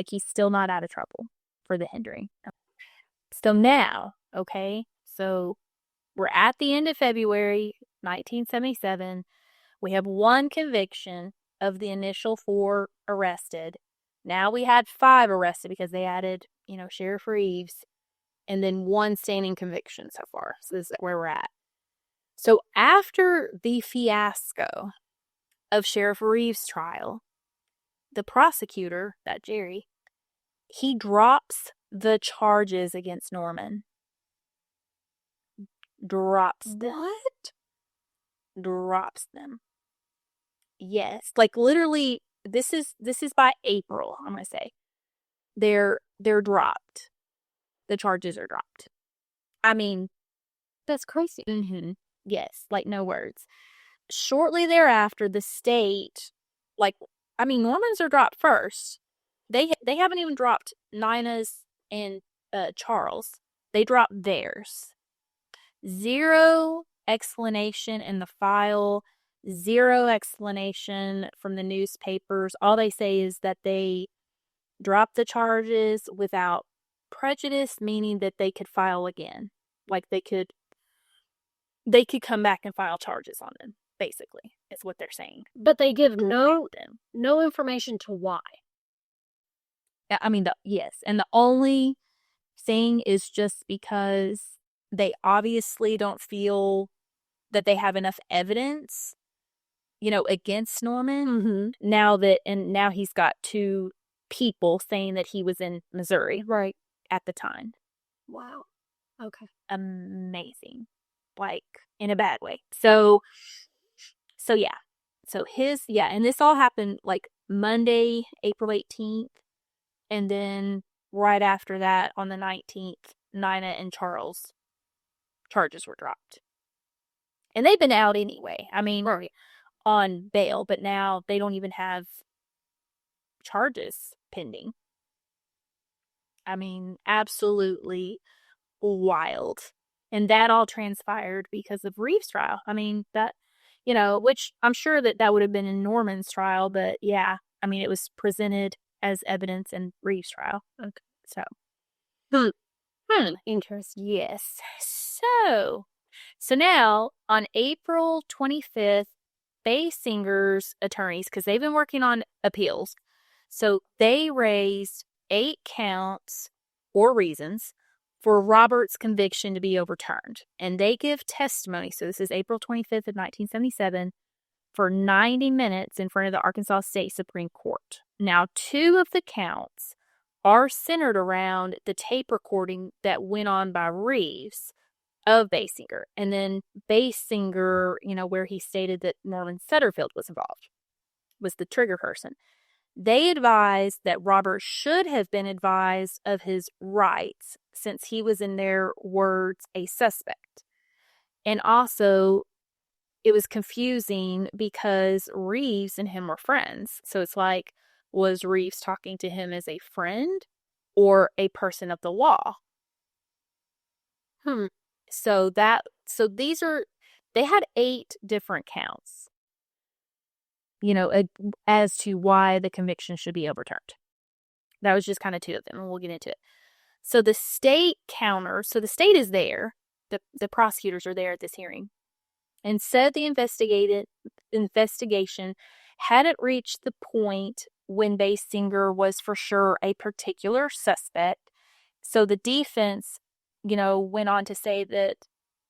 He's still not out of trouble for the hindering. So now, okay, so we're at the end of February 1977. We have 1 conviction of the initial 4 arrested. Now we had 5 arrested because they added, Sheriff Reeves, and then 1 standing conviction so far. So this is where we're at. So after the fiasco of Sheriff Reeves' trial, the prosecutor, that Jerry, he drops the charges against Norman. Drops them. What? Drops them. Yes, like literally. This is by April. I'm gonna say they're dropped. The charges are dropped. I mean, That's crazy. yes, like no words. Shortly thereafter, the state, Norman's are dropped first. They haven't even dropped Nina's and Charles. They dropped theirs. Zero explanation in the file. Zero explanation from the newspapers. All they say is that they dropped the charges without prejudice, meaning that they could file again. Like they could come back and file charges on them, basically, is what they're saying. But they give no information to why. I mean, yes. And the only thing is just because they obviously don't feel that they have enough evidence, against Norman. Now he's got two people saying that he was in Missouri. Right. At the time. Wow. Okay. Amazing. Like, in a bad way. So yeah. So and this all happened like Monday, April 18th. And then right after that, on the 19th, Nina and Charles charges were dropped. And they've been out anyway. I mean, right. On bail, but now they don't even have charges pending. I mean, absolutely wild. And that all transpired because of Reeves' trial. I mean, that, which I'm sure that would have been in Norman's trial, but yeah, I mean, it was presented as evidence in Reeves' trial. Okay. So. Interesting. Yes. So now on April 25th, Basinger's attorneys, because they've been working on appeals, so they raised 8 counts or reasons for Robert's conviction to be overturned. And they give testimony. So this is April 25th of 1977 for 90 minutes in front of the Arkansas State Supreme Court. Now, 2 of the counts are centered around the tape recording that went on by Reeves of Basinger. And then Basinger, where he stated that Norman Setterfield was involved, was the trigger person. They advised that Robert should have been advised of his rights since he was, in their words, a suspect. And also, it was confusing because Reeves and him were friends. So it's like, was Reeves talking to him as a friend or a person of the law? So they had 8 different counts, as to why the conviction should be overturned. That was just kind of 2 of them, and we'll get into it. So the state so the state is there, the prosecutors are there at this hearing, and said the investigation hadn't reached the point when Basinger was for sure a particular suspect. So the defense, went on to say that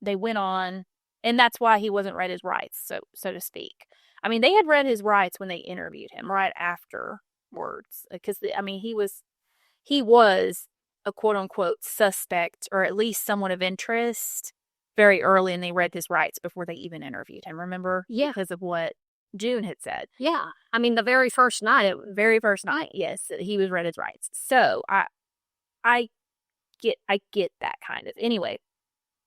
they went on, and that's why he wasn't read his rights, so to speak. I mean, they had read his rights when they interviewed him right afterwards, because he was a quote unquote suspect, or at least someone of interest, very early, and they read his rights before they even interviewed him. Remember? Yeah. Because of what June had said. Yeah. I mean, the very first night, yes, he was read his rights. So I get that kind of. Anyway,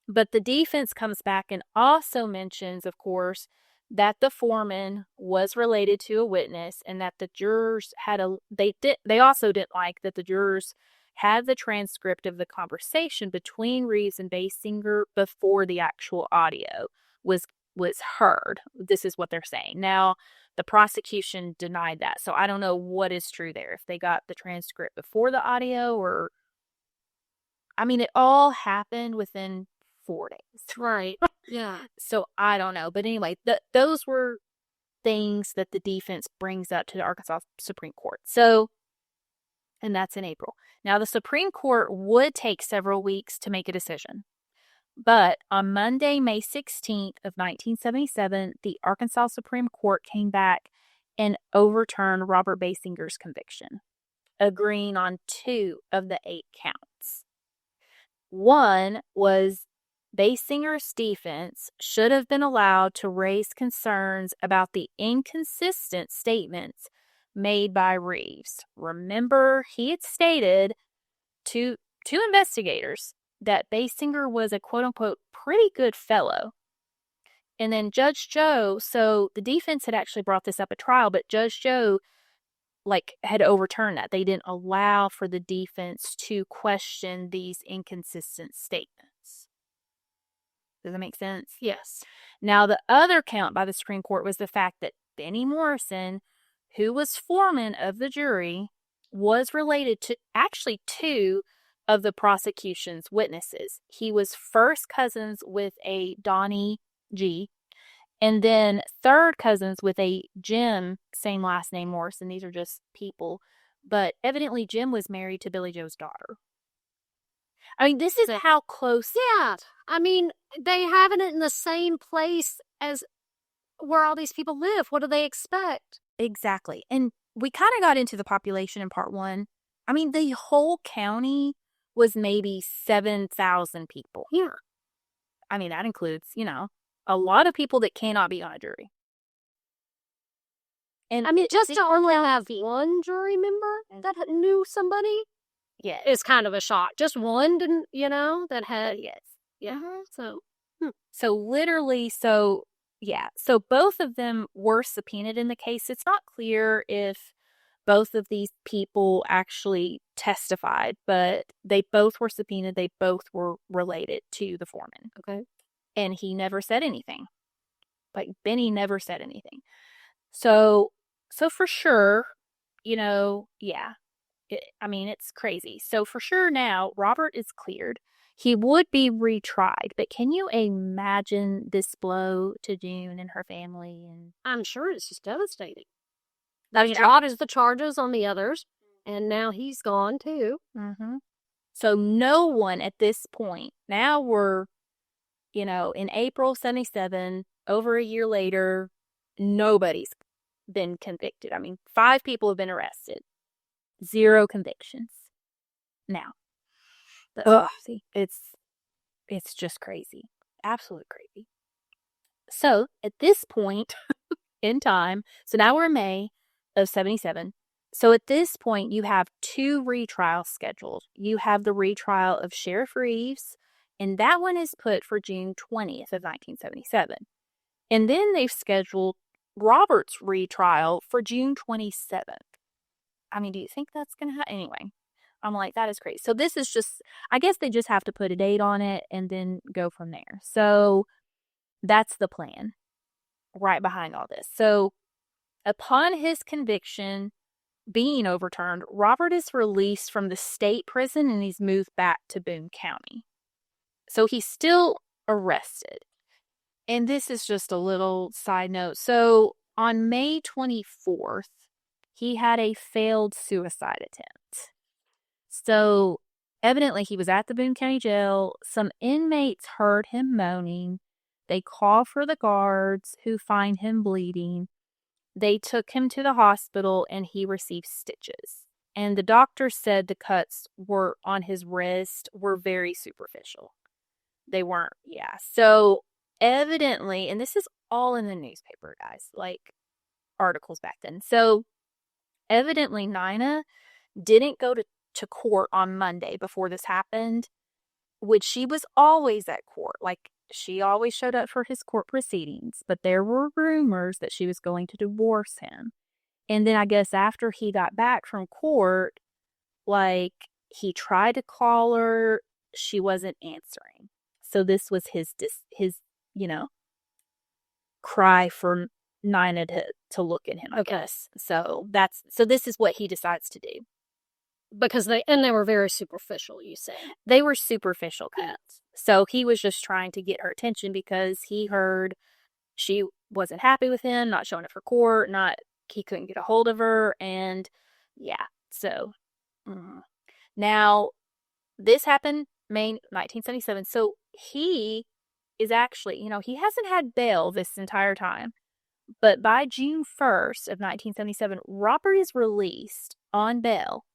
but the defense comes back and also mentions, of course, that the foreman was related to a witness, and that the jurors they also didn't like that the jurors had the transcript of the conversation between Reeves and Basinger before the actual audio was heard. This is what they're saying. Now, the prosecution denied that. So I don't know what is true there. If they got the transcript before the audio, or I mean, it all happened within 4 days. Right. Yeah. So I don't know. But anyway, those were things that the defense brings up to the Arkansas Supreme Court. So, and that's in April. Now, the Supreme Court would take several weeks to make a decision. But on Monday, May 16th of 1977, the Arkansas Supreme Court came back and overturned Robert Basinger's conviction. agreeing on 2 of the 8 counts. One was Basinger's defense should have been allowed to raise concerns about the inconsistent statements made by Reeves. Remember, he had stated to 2 investigators that Basinger was a quote-unquote pretty good fellow. And then Judge Joe, so the defense had actually brought this up at trial, but Judge Joe had overturned that. They didn't allow for the defense to question these inconsistent statements. Does that make sense? Yes. Now, the other count by the Supreme Court was the fact that Benny Morrison, who was foreman of the jury, was related to actually 2 of the prosecution's witnesses. He was first cousins with a Donnie G, and then third cousins with a Jim, same last name Morrison. These are just people. But evidently Jim was married to Billy Joe's daughter. I mean, this is how close. Yeah. I mean, they have it in the same place as where all these people live. What do they expect? Exactly. And we kind of got into the population in part 1. I mean, the whole county was maybe 7,000 people. Yeah. I mean, that includes, a lot of people that cannot be on a jury. And I mean, just to only have one jury member that knew somebody, yes, is kind of a shock. Just one didn't, that had, yes. Yeah. So literally, so both of them were subpoenaed in the case. It's not clear if both of these people actually testified, but they both were subpoenaed. They both were related to the foreman. Okay. And he never said anything. Benny never said anything. So for sure, it's crazy. So for sure now, Robert is cleared. He would be retried, but can you imagine this blow to June and her family? And I'm sure it's just devastating. I mean, God is the charges on the others, and now he's gone too. Mm-hmm. So no one at this point, now we're, in April 77, over a year later, nobody's been convicted. I mean, 5 people have been arrested, 0 convictions. Now, see, it's just crazy, absolute crazy. So at this point in time, so now we're in May of 77. So at this point, you have 2 retrials scheduled. You have the retrial of Sheriff Reeves, and that one is put for June 20th of 1977. And then they've scheduled Robert's retrial for June 27th. I mean, do you think that's going to happen? Anyway, I'm like, that is crazy. So this is just, I guess they just have to put a date on it and then go from there. So that's the plan right behind all this. So upon his conviction being overturned, Robert is released from the state prison and he's moved back to Boone County. So he's still arrested. And this is just a little side note. So on May 24th, he had a failed suicide attempt. So evidently he was at the Boone County Jail. Some inmates heard him moaning. They call for the guards, who find him bleeding. They took him to the hospital and he received stitches. And the doctor said the cuts were on his wrist were very superficial. They weren't, So evidently, and this is all in the newspaper, guys, articles back then. So evidently Nina didn't go to court on Monday before this happened, which she was always at court. She always showed up for his court proceedings, but there were rumors that she was going to divorce him. And then I guess after he got back from court, he tried to call her, she wasn't answering. So this was his cry for Nina to look at him, I guess. So this is what he decides to do. Because they were very superficial, you say. They were superficial cuts. So he was just trying to get her attention because he heard she wasn't happy with him, not showing up for court, he couldn't get a hold of her, and so. Now, this happened May 1977, so he is actually, he hasn't had bail this entire time, but by June 1st of 1977, Robert is released on bail,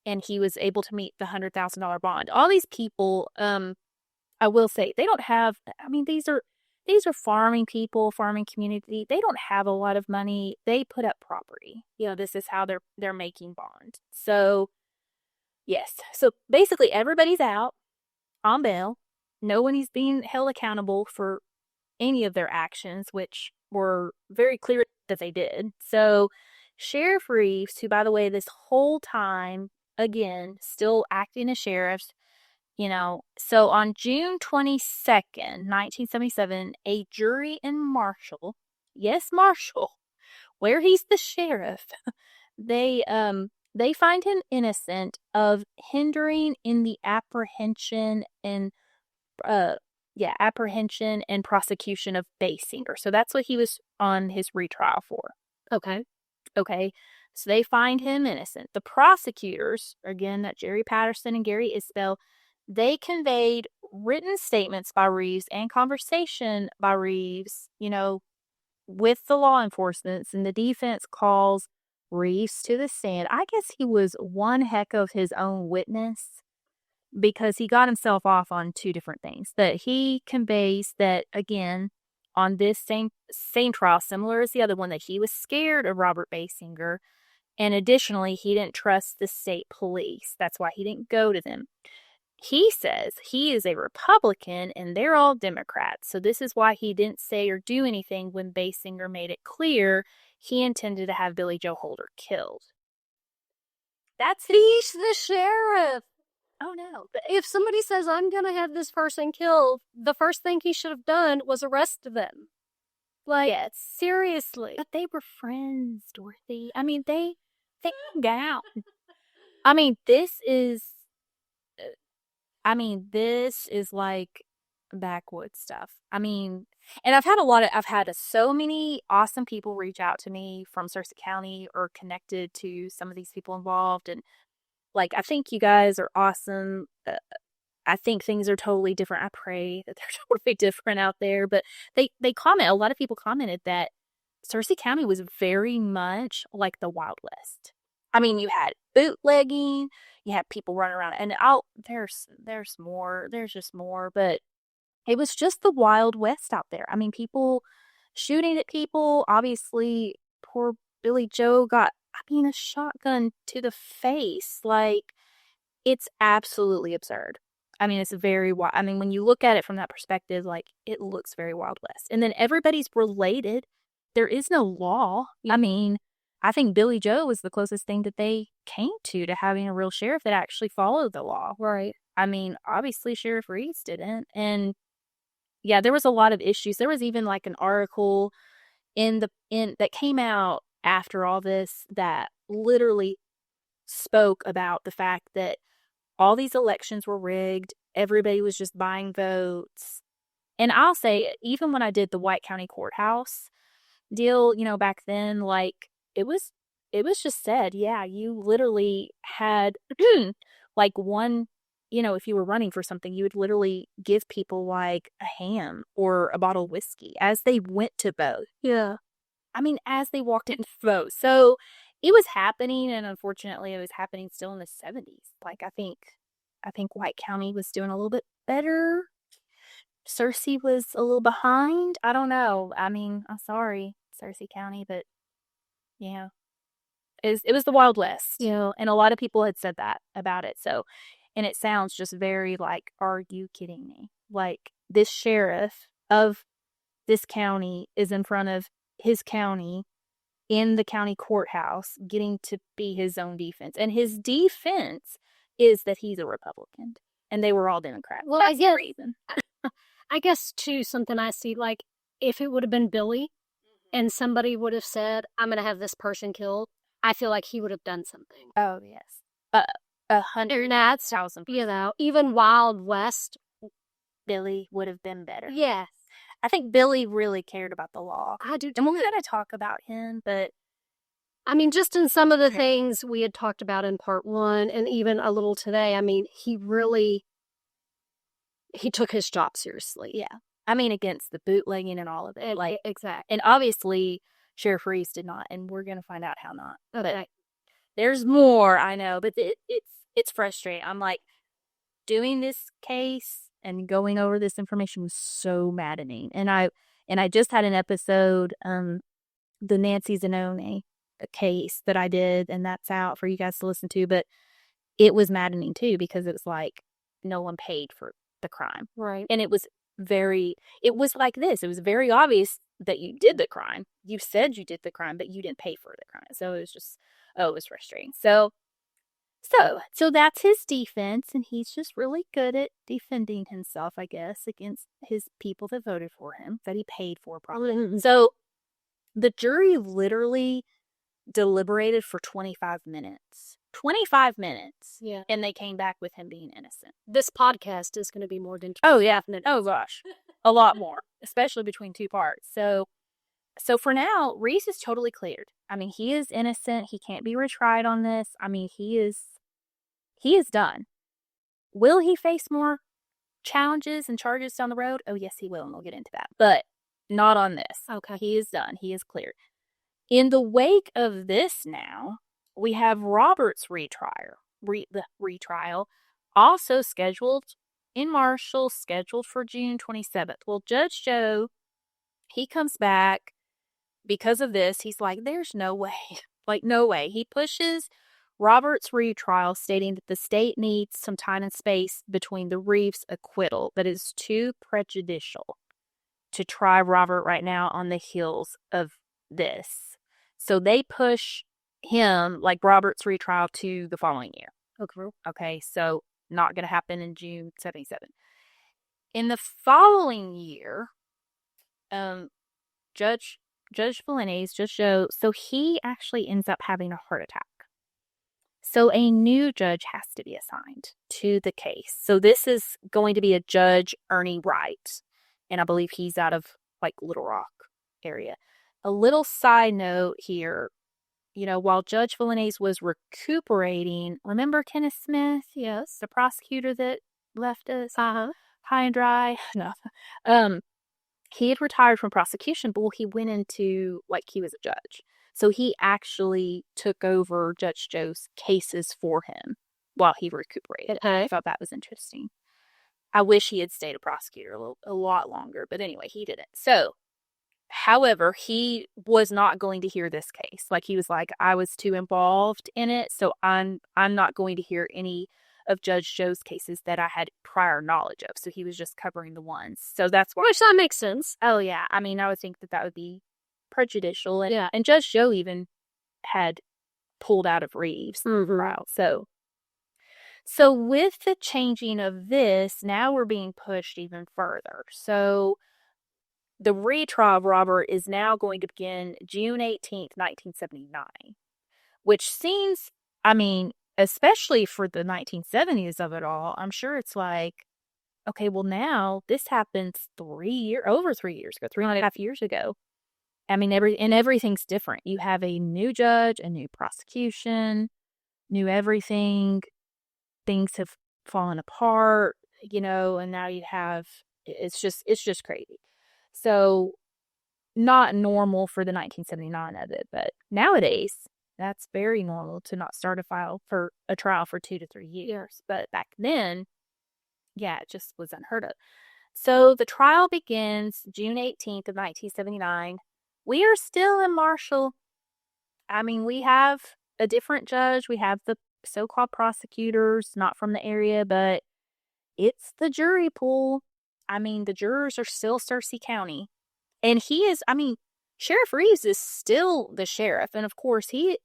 and he was able to meet the $100,000 bond. All these people, I will say, they don't have, I mean, these are farming people, farming community. They don't have a lot of money. They put up property. This is how they're making bond. So, yes. So basically everybody's out on bail. No one is being held accountable for any of their actions, which were very clear that they did. So Sheriff Reeves, who, by the way, this whole time, again, still acting as sheriff, so on June 22nd, 1977, a jury in Marshall, yes, Marshall, where he's the sheriff, they find him innocent of hindering in the apprehension and prosecution of Basinger. So that's what he was on his retrial for. Okay. So they find him innocent. The prosecutors, again, that Jerry Patterson and Gary Isbell, they conveyed written statements by Reeves and conversation by Reeves, with the law enforcement, and the defense calls Reeves to the stand. I guess he was one heck of his own witness, because he got himself off on two different things. That he conveys that, again, on this same trial, similar as the other one, that he was scared of Robert Basinger, and additionally, he didn't trust the state police. That's why he didn't go to them. He says he is a Republican and they're all Democrats. So this is why he didn't say or do anything when Basinger made it clear he intended to have Billy Joe Holder killed. He's the sheriff. Oh, no. But if somebody says, I'm going to have this person killed, the first thing he should have done was arrest them. Yes, seriously. But they were friends, Dorothy. I mean, they hung out. This is like backwoods stuff. And I've had so many awesome people reach out to me from Searcy County or connected to some of these people involved. And I think you guys are awesome. I think things are totally different. I pray that they're totally different out there. But a lot of people commented that Searcy County was very much like the Wild West. You had bootlegging, you had people running around, and there's just more, but it was just the Wild West out there. People shooting at people. Obviously, poor Billy Joe got, a shotgun to the face. It's absolutely absurd. It's very wild. When you look at it from that perspective, it looks very Wild West. And then everybody's related. There is no law. I think Billy Joe was the closest thing that they came to having a real sheriff that actually followed the law. Right. Obviously Sheriff Reeves didn't. And yeah, there was a lot of issues. There was even an article that came out after all this that literally spoke about the fact that all these elections were rigged. Everybody was just buying votes. And I'll say, even when I did the White County Courthouse deal, back then, it was just said, yeah, you literally had one, if you were running for something, you would literally give people a ham or a bottle of whiskey as they went to vote. Yeah. As they walked in to vote. So it was happening, and unfortunately it was happening still in the 70s. I think White County was doing a little bit better. Searcy was a little behind. I don't know. I'm sorry, Searcy County, but yeah. It was the Wild West. Yeah. And a lot of people had said that about it. So, and it sounds just very are you kidding me? This sheriff of this county is in front of his county in the county courthouse getting to be his own defense. And his defense is that he's a Republican. And they were all Democrats. Well, that's the reason. I guess, too, something I see, if it would have been Billy and somebody would have said, I'm going to have this person killed, I feel like he would have done something. Oh, yes. 100,000%. Even Wild West, Billy would have been better. Yes. I think Billy really cared about the law. I do. And we're going to talk about him, but just in some of the things we had talked about in part 1 and even a little today, he took his job seriously. Yeah. Against the bootlegging and all of it. Exactly. And obviously Sheriff Reeves did not, and we're going to find out how not. Okay. There's more, I know, but it's frustrating. I'm like, doing this case and going over this information was so maddening. And I just had an episode, the Nancy Zanoni case that I did, and that's out for you guys to listen to. But it was maddening too because it was like no one paid for the crime, Right. and it was like this. It was very obvious that you did the crime. You said you did the crime, but you didn't pay for the crime. So it was just, oh, it was frustrating. So that's his defense, and he's just really good at defending himself, I guess, against his people that voted for him, that he paid for probably. So the jury literally deliberated for 25 minutes. 25 minutes. Yeah. And they came back with him being innocent. This podcast is going to be more than 25 minutes. Oh, gosh. A lot more, especially between two parts. So for now, Reese is totally cleared. I mean, he is innocent. He can't be retried on this. I mean, he is done. Will he face more challenges and charges down the road? Oh, yes, he will, and we'll get into that. But not on this. Okay. He is done. He is cleared. In the wake of this now, we have Robert's the retrial, also scheduled in Marshall, scheduled for June 27th. Well, Judge Joe, he comes back because of this. He's like, there's no way. Like, no way. He pushes Robert's retrial, stating that the state needs some time and space between the Reeves acquittal that is too prejudicial to try Robert right now on the heels of this. So they push him, like Robert's retrial, to the following year. Okay, so not going to happen in June 77. In the following year, Judge Valeni's, Judge Joe, so he actually ends up having a heart attack. So a new judge has to be assigned to the case. So this is going to be a Judge Ernie Wright, and I believe he's out of like Little Rock area. A little side note here, while Judge Valeni's was recuperating, remember Kenneth Smith? Yes, the prosecutor that left us high and dry. No, he had retired from prosecution, but he went into like he was a judge. So he actually took over Judge Joe's cases for him while he recuperated. I thought that was interesting. I wish he had stayed a prosecutor a lot longer, but anyway, he didn't. So, however, he was not going to hear this case. Like, he was like, I was too involved in it, so I'm not going to hear any of Judge Joe's cases that I had prior knowledge of. So he was just covering the ones. So that's why. Which that makes sense. Oh, yeah. I mean, I would think that would be prejudicial. And Judge Joe even had pulled out of Reeves' trial. So with the changing of this, now we're being pushed even further. So the retrial of Robert is now going to begin June 18th, 1979, which seems, I mean, especially for the 1970s of it all, I'm sure it's like, okay, well now this happens over 3 years ago, 3.5 years ago. I mean, everything's different. You have a new judge, a new prosecution, new everything. Things have fallen apart, and now it's just crazy. So not normal for the 1979 of it, but nowadays that's very normal to not start a trial for 2 to 3 years. But back then, yeah, it just was unheard of. So the trial begins June 18th of 1979. We are still in Marshall. I mean, we have a different judge. We have the so-called prosecutors, not from the area, but it's the jury pool. I mean, the jurors are still Searcy County. And Sheriff Reeves is still the sheriff. And of course, he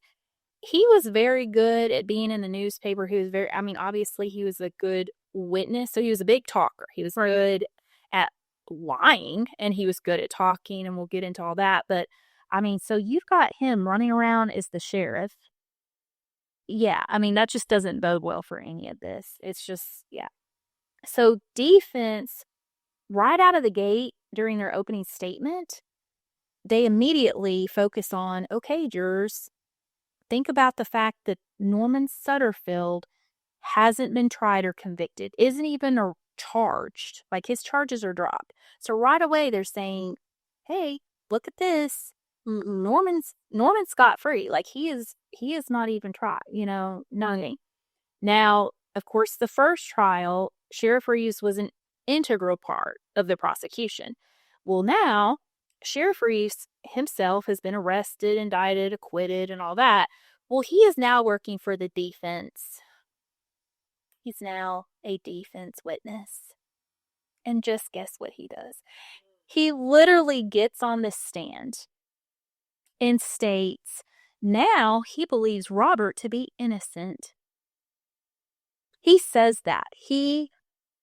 was very good at being in the newspaper. He was obviously he was a good witness. So he was a big talker. He was good at lying, and he was good at talking, and we'll get into all that. But so you've got him running around as the sheriff. Yeah, that just doesn't bode well for any of this. It's just, yeah. So defense, right out of the gate during their opening statement, they immediately focus on, okay, jurors, think about the fact that Norman Sutterfield hasn't been tried or convicted, isn't even charged. Like, his charges are dropped. So right away they're saying, hey, look at this. Norman's scot free. Like he is not even tried, nothing. Now, of course, the first trial, Sheriff Reeves was an integral part of the prosecution. Well, now Sheriff Reeves himself has been arrested, indicted, acquitted, and all that. Well, he is now working for the defense. He's now a defense witness. And just guess what he does? He literally gets on the stand and states now he believes Robert to be innocent. He says that. He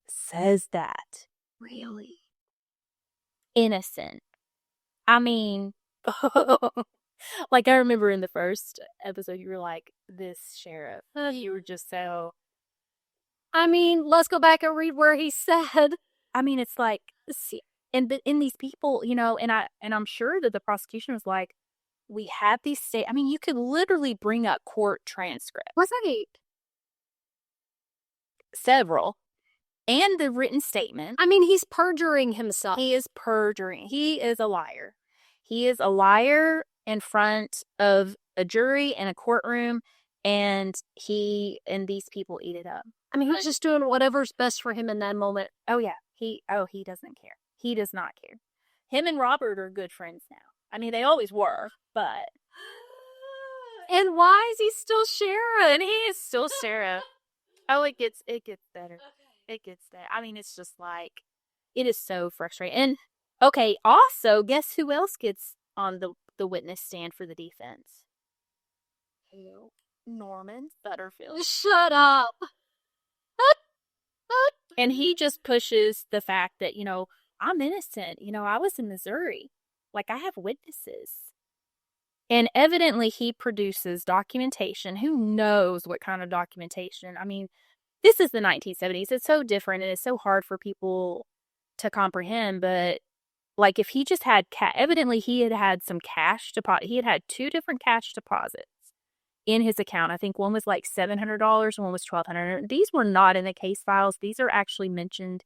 says that. Really? Innocent. I mean, like I remember in the first episode, you were like, this sheriff. You were just so. I mean, let's go back and read where he said. I mean, it's like, see, and in these people, and I'm sure that the prosecution was like, we have these I mean, you could literally bring up court transcripts. Right. Several. And the written statement. I mean, he's perjuring himself. He is perjuring. He is a liar. He is a liar in front of a jury in a courtroom, and these people eat it up. I mean, he's just doing whatever's best for him in that moment. Oh, yeah. He doesn't care. He does not care. Him and Robert are good friends now. I mean, they always were, but. And why is he still Sharon? He is still Sarah. Oh, it gets better. It gets that. I mean, it's just like, it is so frustrating. And, okay, also, guess who else gets on the witness stand for the defense? Who? Norman Butterfield. Shut up. And he just pushes the fact that, I'm innocent. I was in Missouri. Like, I have witnesses. And evidently he produces documentation. Who knows what kind of documentation? I mean, this is the 1970s. It's so different and it's so hard for people to comprehend. But, like, if he just had evidently he had some cash deposit. He had 2 different cash deposits in his account. I think one was like $700 and one was $1,200. These were not in the case files. These are actually mentioned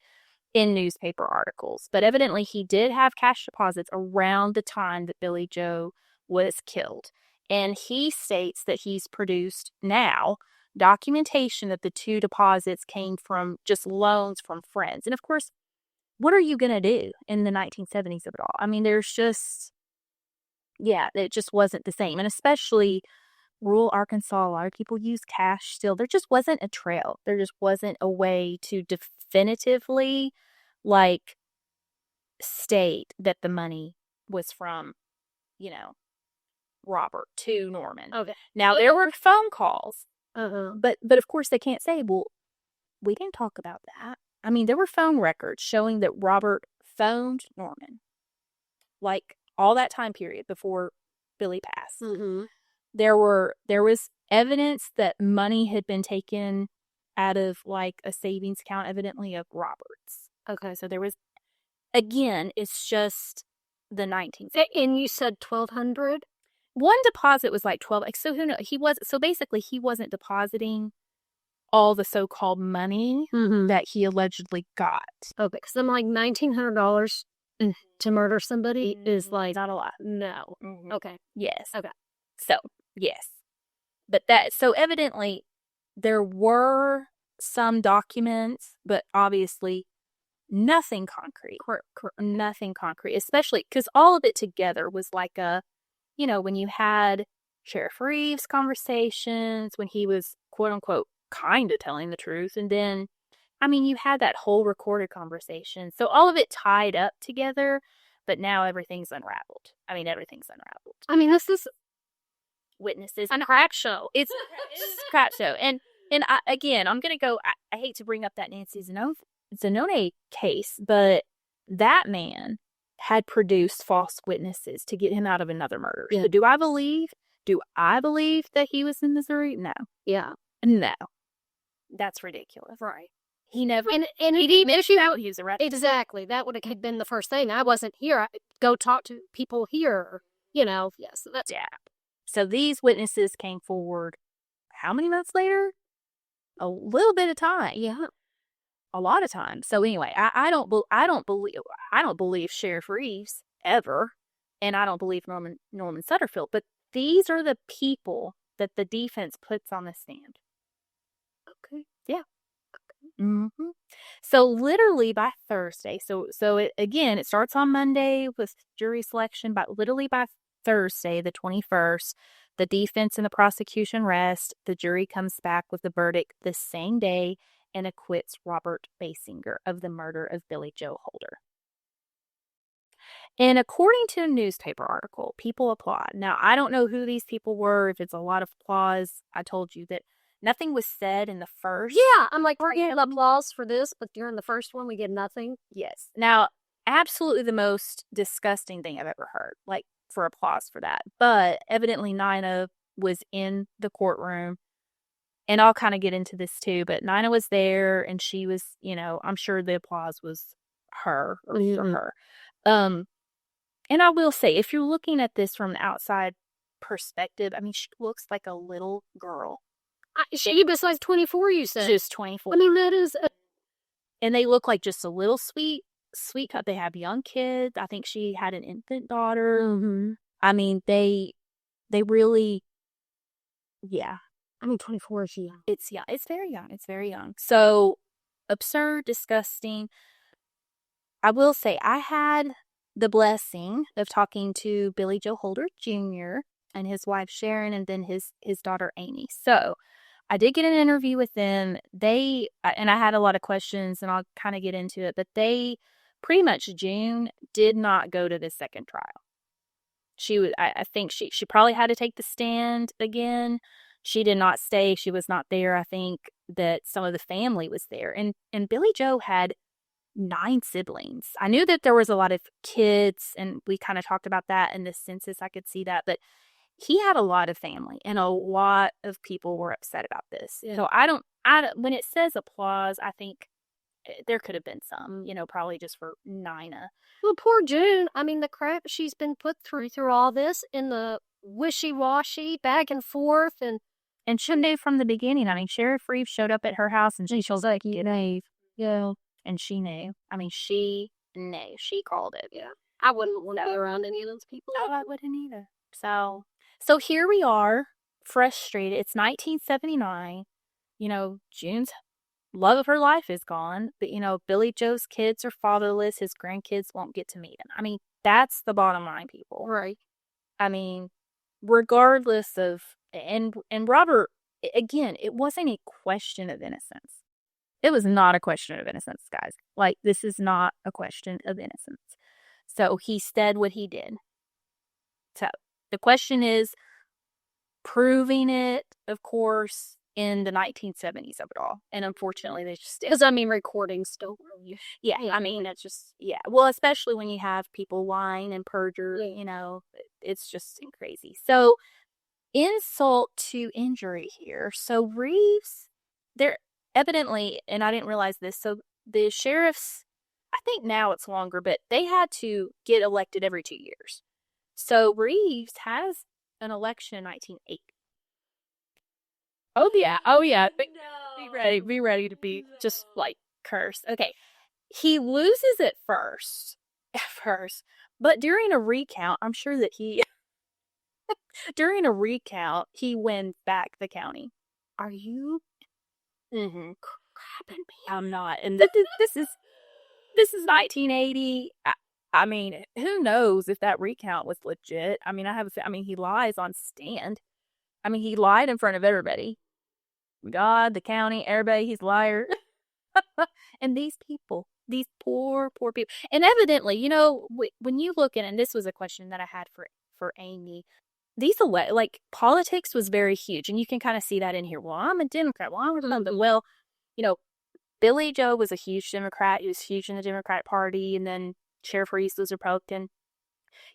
in newspaper articles. But evidently he did have cash deposits around the time that Billy Joe was killed. And he states that he's produced now documentation that the 2 deposits came from just loans from friends. And of course, what are you going to do in the 1970s of it all? I mean, there's just, it just wasn't the same. And especially rural Arkansas, a lot of people use cash still. There just wasn't a trail. There just wasn't a way to definitively, like, state that the money was from, Robert to Norman. Okay. Now, there were phone calls. Uh-huh. But of course they can't say, well, we didn't talk about that. I mean, there were phone records showing that Robert phoned Norman. Like, all that time period before Billy passed. Mm-hmm. There was evidence that money had been taken out of, like, a savings account, evidently of Robert's. Okay. So there was, again, it's just the 19th. And you said 1,200? One deposit was like 12. So basically he wasn't depositing all the so-called money that he allegedly got. Okay, because I'm like $1,900 to murder somebody is like not a lot. No. Mm-hmm. Okay. Yes. Okay. So yes, but so evidently there were some documents, but obviously nothing concrete. Nothing concrete, especially because all of it together was like a, when you had Sheriff Reeves conversations when he was quote unquote kind of telling the truth, and then I mean you had that whole recorded conversation, so all of it tied up together. But now everything's unraveled. I mean, everything's unraveled. I mean, this is witnesses and a crack show. It's a crack show, and again, I'm gonna go. I hate to bring up that Nancy Zanone case, but that man had produced false witnesses to get him out of another murder. Yeah. So do I believe that he was in Missouri? No. Yeah. No. That's ridiculous. Right. He never. And he admitted out he was arrested. Exactly. That would have been the first thing. I wasn't here. I go talk to people here. Yes. That's So these witnesses came forward. How many months later? A little bit of time. Yeah. A lot of time. So anyway, I don't believe Sheriff Reeves ever and I don't believe Norman Sutterfield, but these are the people that the defense puts on the stand. Okay. Yeah. Mm-hmm. So literally by Thursday, it starts on Monday with jury selection, but literally by Thursday, the 21st, the defense and the prosecution rest. The jury comes back with the verdict the same day and acquits Robert Basinger of the murder of Billy Joe Holder. And according to a newspaper article, people applaud. Now, I don't know who these people were, if it's a lot of applause. I told you that nothing was said in the first. Yeah, I'm like, we're getting applause for this, but during the first one, we get nothing. Yes. Now, absolutely the most disgusting thing I've ever heard, like for applause for that. But evidently, Nina was in the courtroom. And I'll kind of get into this too, but Nina was there and she was, I'm sure the applause was her or for her. And I will say, if you're looking at this from the outside perspective, I mean, she looks like a little girl. She was like 24, you said. She was 24. I mean, that is... And they look like just a little sweet cut. They have young kids. I think she had an infant daughter. Mm-hmm. I mean, they really, yeah. I mean, 24 is young. It's young. It's very young. It's very young. So, absurd, disgusting. I will say, I had the blessing of talking to Billy Joe Holder Jr. and his wife Sharon, and then his daughter Amy. So I did get an interview with them. And I had a lot of questions, and I'll kind of get into it, but they pretty much June did not go to the second trial. I think she probably had to take the stand again. She did not stay. She was not there. I think that some of the family was there, and Billy Joe had 9 siblings. I knew that there was a lot of kids, and we kind of talked about that in the census. I could see that, but he had a lot of family, and a lot of people were upset about this. Yeah. So when it says applause, I think there could have been some, probably just for Nina. Well, poor June. I mean, the crap she's been put through all this, in the wishy-washy, back and forth, and she knew from the beginning. I mean, Sheriff Reeves showed up at her house, and she was like, yeah. And she knew. I mean, she knew. She called it. Yeah. I wouldn't want to be around any of those people. No, I wouldn't either. So here we are, frustrated. It's 1979. June's love of her life is gone. But, Billy Joe's kids are fatherless. His grandkids won't get to meet him. I mean, that's the bottom line, people. Right. I mean, regardless of... And Robert, again, it wasn't a question of innocence. It was not a question of innocence, guys. Like, this is not a question of innocence. So he said what he did. So the question is proving it, of course, in the 1970s of it all. And unfortunately, they just... Because, I mean, recordings still... Yeah, I mean, it's just... Yeah, well, especially when you have people lying and perjury, it's just crazy. So, insult to injury here. So Reeves, they're evidently, and I didn't realize this, so the sheriffs, I think now it's longer, but they had to get elected every 2 years. So Reeves has an election in 1980. Oh yeah. Be ready to be just like cursed. Okay. He loses at first, but during a recount, I'm sure that during a recount, he wins back the county. Are you crapping me? I'm not. And this is 1980. I mean, who knows if that recount was legit? I mean, he lies on stand. I mean, he lied in front of everybody. God, the county, everybody, he's a liar. And these people, these poor people. And evidently, when you look at, and this was a question that I had for Amy, politics was very huge, and you can kind of see that in here. Well, I'm a Democrat. Well, I'm a Republican. Well, Billy Joe was a huge Democrat. He was huge in the Democratic Party, and then Sheriff Reeves was Republican.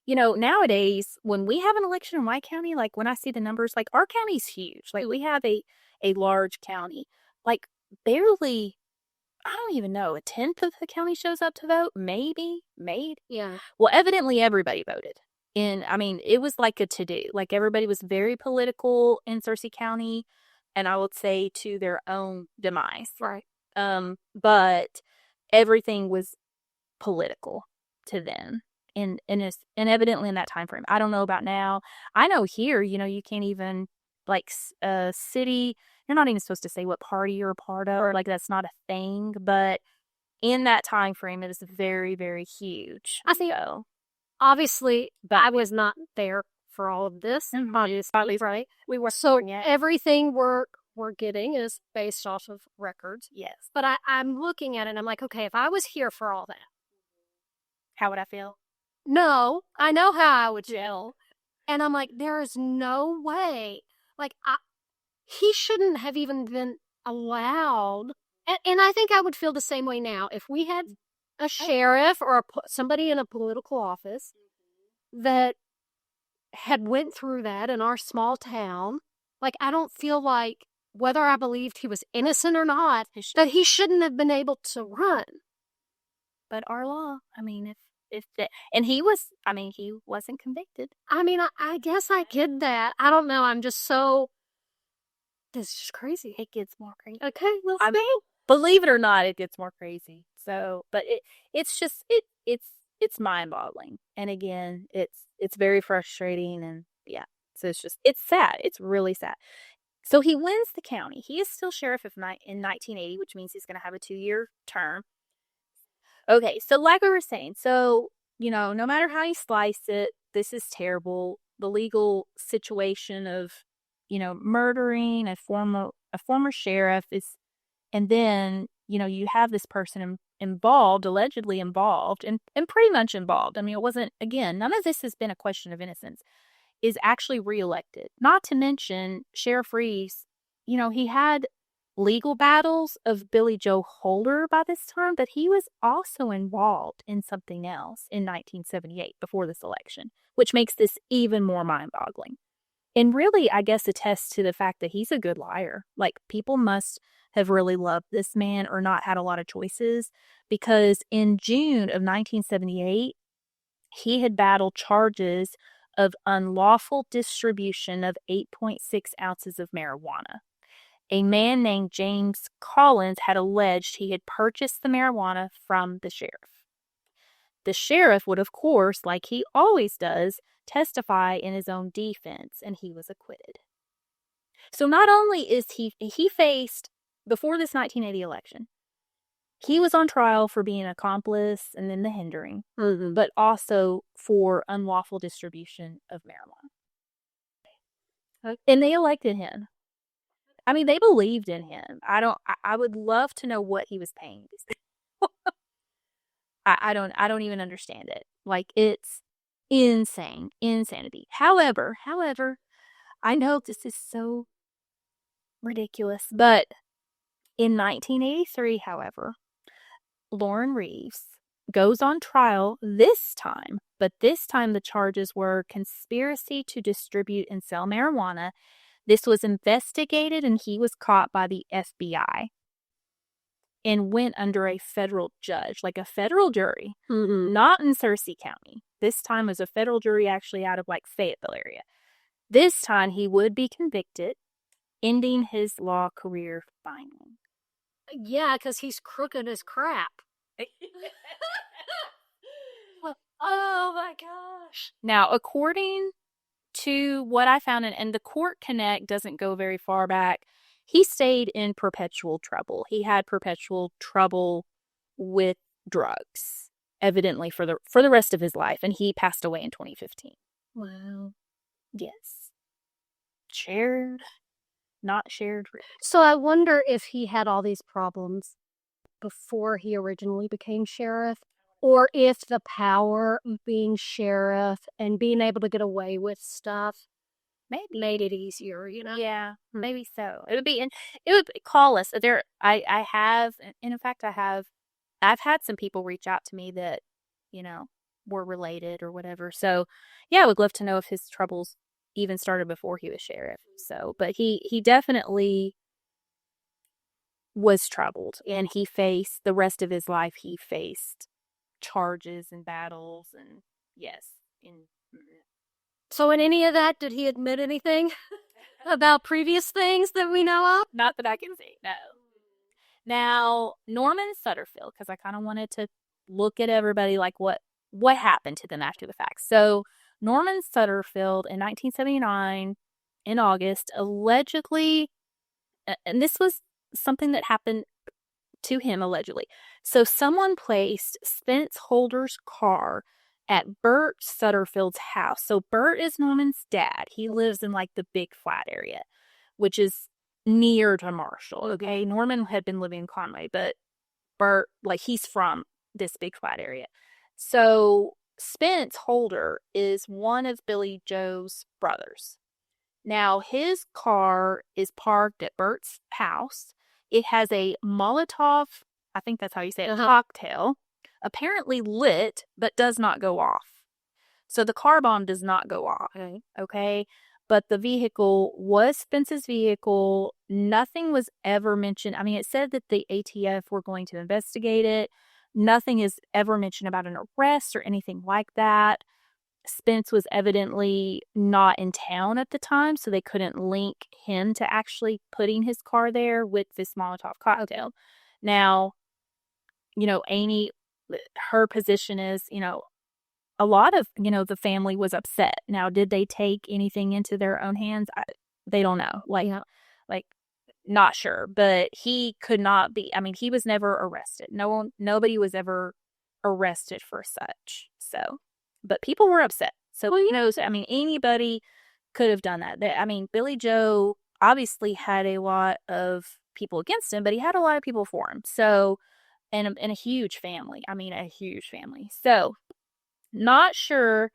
Nowadays, when we have an election in my county, like when I see the numbers, like our county's huge. Like we have a large county. Like barely, I don't even know, 1/10 of the county shows up to vote. Maybe. Yeah. Well, evidently everybody voted. And I mean, it was like a to-do. Like everybody was very political in Searcy County, and I would say to their own demise. Right. But everything was political to them. and evidently in that time frame. I don't know about now. I know here, you can't even, like, a city, you're not even supposed to say what party you're a part of, or like that's not a thing, but in that time frame it is very, very huge. I think, obviously, but I was not there for all of this. Obviously, right? We were. So everything we're getting is based off of records. Yes. But I'm looking at it and I'm like, okay, if I was here for all that, how would I feel? No, I know how I would feel. And I'm like, there is no way. Like, he shouldn't have even been allowed. And I think I would feel the same way now. If we had a sheriff or somebody in a political office that had went through that in our small town, like, I don't feel like, whether I believed he was innocent or not, that he shouldn't have been able to run. But our law, I mean, he wasn't convicted. I mean, I guess I get that. I don't know. I'm just so, this is crazy. It gets more crazy. Okay, we'll see. Believe it or not, it gets more crazy. So, but it's just, it's mind-boggling. And again, it's very frustrating, and yeah. So it's sad. It's really sad. So he wins the county. He is still sheriff in 1980, which means he's going to have a 2-year term. Okay, so like we were saying, so, no matter how you slice it, this is terrible. The legal situation of, murdering a former sheriff is, and then, you have this person allegedly involved, and pretty much involved. I mean, it wasn't, again, none of this has been a question of innocence, is actually reelected. Not to mention, Sheriff Reeves, he had legal battles of Billy Joe Holder by this time, but he was also involved in something else in 1978 before this election, which makes this even more mind-boggling. And really, I guess, attests to the fact that he's a good liar. Like, people must have really loved this man or not had a lot of choices, because in June of 1978, he had battled charges of unlawful distribution of 8.6 ounces of marijuana. A man named James Collins had alleged he had purchased the marijuana from the sheriff. The sheriff would, of course, like he always does, testify in his own defense, and he was acquitted. So not only is he faced, before this 1980 election, he was on trial for being an accomplice and then the hindering, but also for unlawful distribution of marijuana. And they elected him. I mean, they believed in him. I would love to know what he was paying. I don't even understand it. Like, it's insanity. However, I know this is so ridiculous, but in 1983, however, Lauren Reeves goes on trial this time, but this time the charges were conspiracy to distribute and sell marijuana. This was investigated, and he was caught by the FBI and went under a federal judge, like a federal jury, not in Searcy County. This time was a federal jury actually out of, like, Fayetteville area. This time he would be convicted, ending his law career finally. Yeah, because he's crooked as crap. Oh my gosh. Now, according to what I found, and the court connect doesn't go very far back, he stayed in perpetual trouble. He had perpetual trouble with drugs, evidently for the rest of his life, and he passed away in 2015. Wow. Yes. Not shared. So I wonder if he had all these problems before he originally became sheriff, or if the power of being sheriff and being able to get away with stuff made it easier, Yeah, maybe so. It would call us there. I have, and in fact, I've had some people reach out to me that, were related or whatever. So yeah, I would love to know if his troubles even started before he was sheriff. So, but he definitely was troubled, and he faced the rest of his life. He faced charges and battles, and yes. So in any of that, did he admit anything about previous things that we know of? Not that I can see, no. Now, Norman Sutterfield, because I kind of wanted to look at everybody, like what what happened to them after the fact. So Norman Sutterfield in 1979 in August allegedly, and this was something that happened to him allegedly. So someone placed Spence Holder's car at Bert Sutterfield's house. So Bert is Norman's dad. He lives in like the big flat area, which is near to Marshall. Okay. Norman had been living in Conway, but Bert, like, he's from this big flat area. So Spence Holder is one of Billy Joe's brothers. Now, his car is parked at Bert's house. It has a Molotov, I think that's how you say it, cocktail, apparently lit, but does not go off. So the car bomb does not go off. Okay. But the vehicle was Spence's vehicle. Nothing was ever mentioned. I mean, it said that the ATF were going to investigate it. Nothing is ever mentioned about an arrest or anything like that. Spence was evidently not in town at the time, so they couldn't link him to actually putting his car there with this Molotov cocktail. Now, Amy, her position is, a lot of, the family was upset. Now, did they take anything into their own hands? They don't know. Like, not sure. But he could not be. I mean, he was never arrested. Nobody was ever arrested for such. So, but people were upset. So who knows? I mean, anybody could have done that. I mean, Billy Joe obviously had a lot of people against him, but he had a lot of people for him. So, and a huge family. I mean, a huge family. So, not sure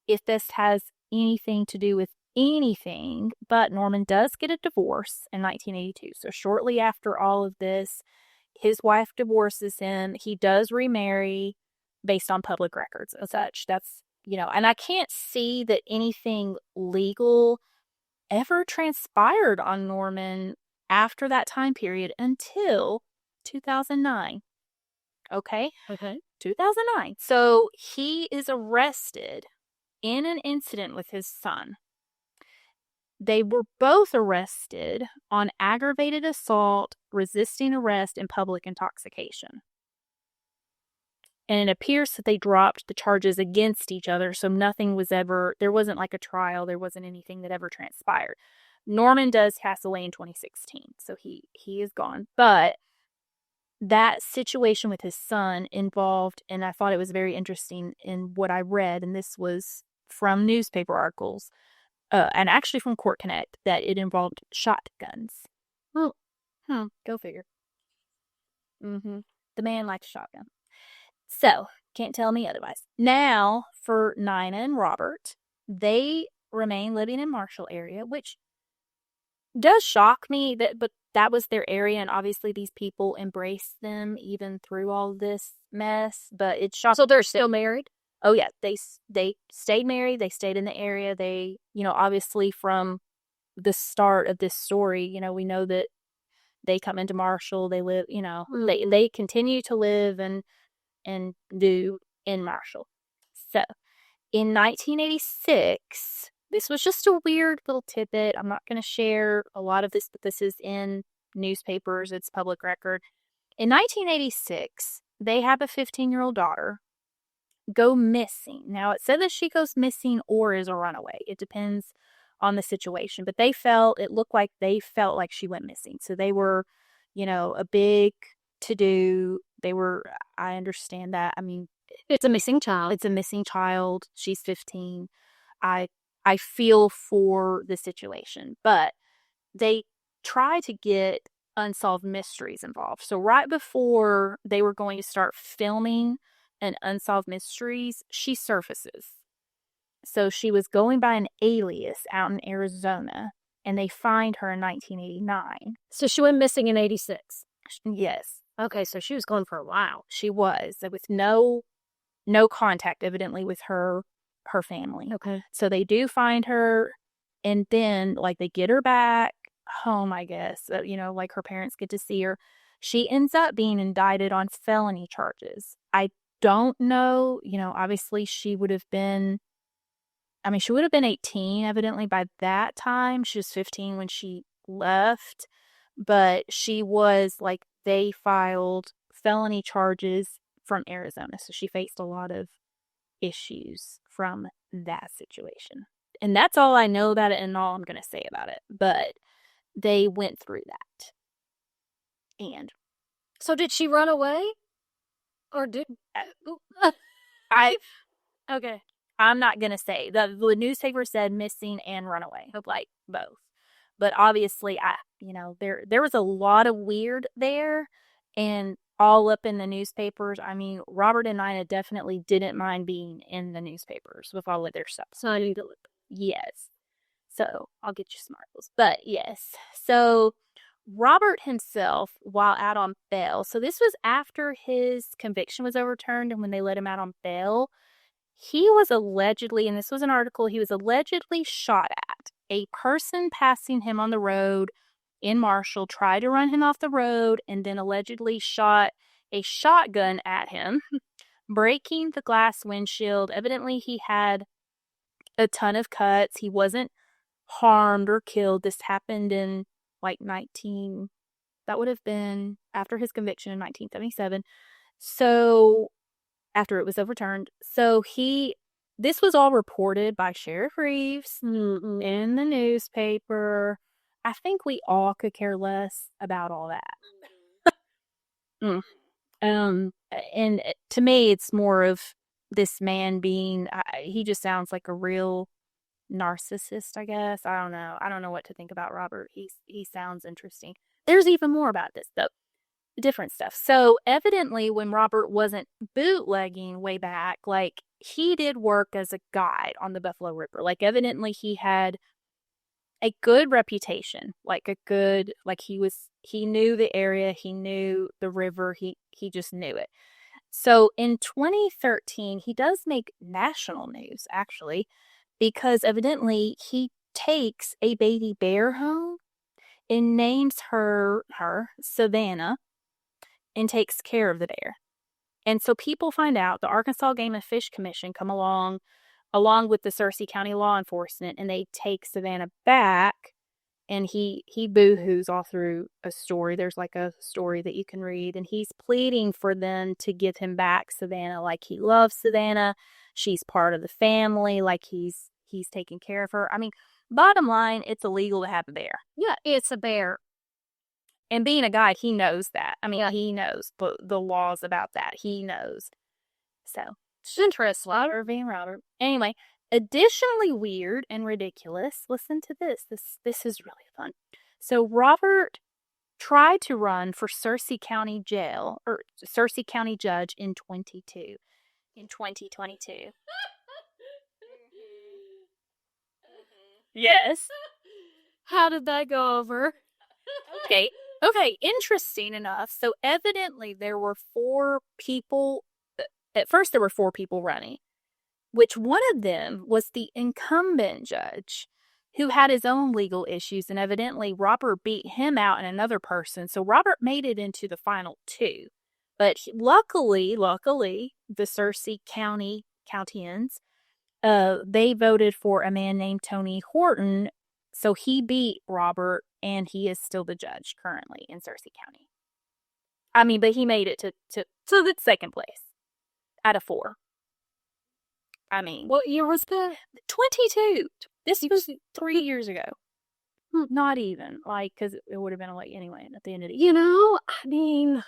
if this has anything to do with anything, but Norman does get a divorce in 1982. So shortly after all of this, his wife divorces him. He does remarry based on public records and such. That's, and I can't see that anything legal ever transpired on Norman after that time period until 2009. Okay? 2009. So he is arrested in an incident with his son. They were both arrested on aggravated assault, resisting arrest, and public intoxication. And it appears that they dropped the charges against each other, so there wasn't like a trial, there wasn't anything that ever transpired. Norman does pass away in 2016, so he is gone. But that situation with his son involved, and I thought it was very interesting in what I read, and this was from newspaper articles, and actually from Court Connect, that it involved shotguns. Oh, go figure. The man liked a shotgun. So, can't tell me otherwise. Now, for Nina and Robert, they remain living in Marshall area, which does shock me, but that was their area, and obviously these people embraced them even through all this mess. But it's shocking. So they're still married? Oh yeah, they stayed married. They stayed in the area. They, obviously from the start of this story, we know that they come into Marshall. They live, they continue to live and do in Marshall. So in 1986. This was just a weird little tidbit. I'm not going to share a lot of this, but this is in newspapers. It's public record. In 1986, they have a 15-year-old daughter go missing. Now, it said that she goes missing or is a runaway. It depends on the situation. But it looked like they felt like she went missing. So they were, a big to-do. I understand that. I mean, it's a missing child. It's a missing child. She's 15. I feel for the situation, but they try to get Unsolved Mysteries involved. So right before they were going to start filming an Unsolved Mysteries, she surfaces. So she was going by an alias out in Arizona, and they find her in 1989. So she went missing in 86? Yes. Okay, so she was gone for a while. She was, with no contact, evidently, with her family. Okay. So they do find her, and then they get her back home, I guess. Her parents get to see her. She ends up being indicted on felony charges. I don't know, obviously she would have been 18 evidently by that time. She was 15 when she left, but she was they filed felony charges from Arizona. So she faced a lot of issues from that situation. And that's all I know about it and all I'm going to say about it. But they went through that. And So did she run away? Or did... Okay. I'm not going to say. The newspaper said missing and runaway. Like both. But obviously, there was a lot of weird there and all up in the newspapers. I mean, Robert and Nina definitely didn't mind being in the newspapers with all of their stuff. So I need to look. Yes. So I'll get you some articles. But yes. So Robert himself, while out on bail, so this was after his conviction was overturned and when they let him out on bail, he was allegedly, and this was an article, he was allegedly shot at. A person passing him on the road in Marshall tried to run him off the road and then allegedly shot a shotgun at him, breaking the glass windshield. Evidently, he had a ton of cuts. He wasn't harmed or killed. This happened in that would have been after his conviction in 1977. So after it was overturned. So this was all reported by Sheriff Reeves in the newspaper. I think we all could care less about all that. And to me, it's more of this man being, he just sounds like a real narcissist, I guess. I don't know. I don't know what to think about Robert. He sounds interesting. There's even more about this, though. Different stuff. So evidently when Robert wasn't bootlegging way back, he did work as a guide on the Buffalo River. Evidently he had a good reputation, he knew the area, he knew the river, he just knew it. So in 2013, he does make national news, actually, because evidently he takes a baby bear home and names her Savannah, and takes care of the bear. And so people find out, the Arkansas Game and Fish Commission come along with the Searcy County law enforcement, and they take Savannah back, and he boo-hoos all through a story. There's a story that you can read, and he's pleading for them to give him back Savannah. He loves Savannah. She's part of the family. He's taking care of her. I mean, bottom line, it's illegal to have a bear. Yeah, it's a bear. And being a guide, he knows that. I mean, he knows the laws about that. He knows. So, it's interesting. Robert being Robert. Anyway, additionally weird and ridiculous, listen to this. This is really fun. So, Robert tried to run for Searcy County Jail, or Searcy County Judge in 2022. Yes. How did that go over? Okay, interesting enough. So evidently there were 4 people, at first there were 4 people running, which one of them was the incumbent judge who had his own legal issues, and evidently Robert beat him out and another person. So Robert made it into the final 2. But luckily, the Searcy Countyans, they voted for a man named Tony Horton. So he beat Robert, and he is still the judge currently in Searcy County. I mean, but he made it to the second place out of 4. I mean, what year was that? 22. This was 3 years ago. Not even, because it would have been anyway at the end of the year. I mean,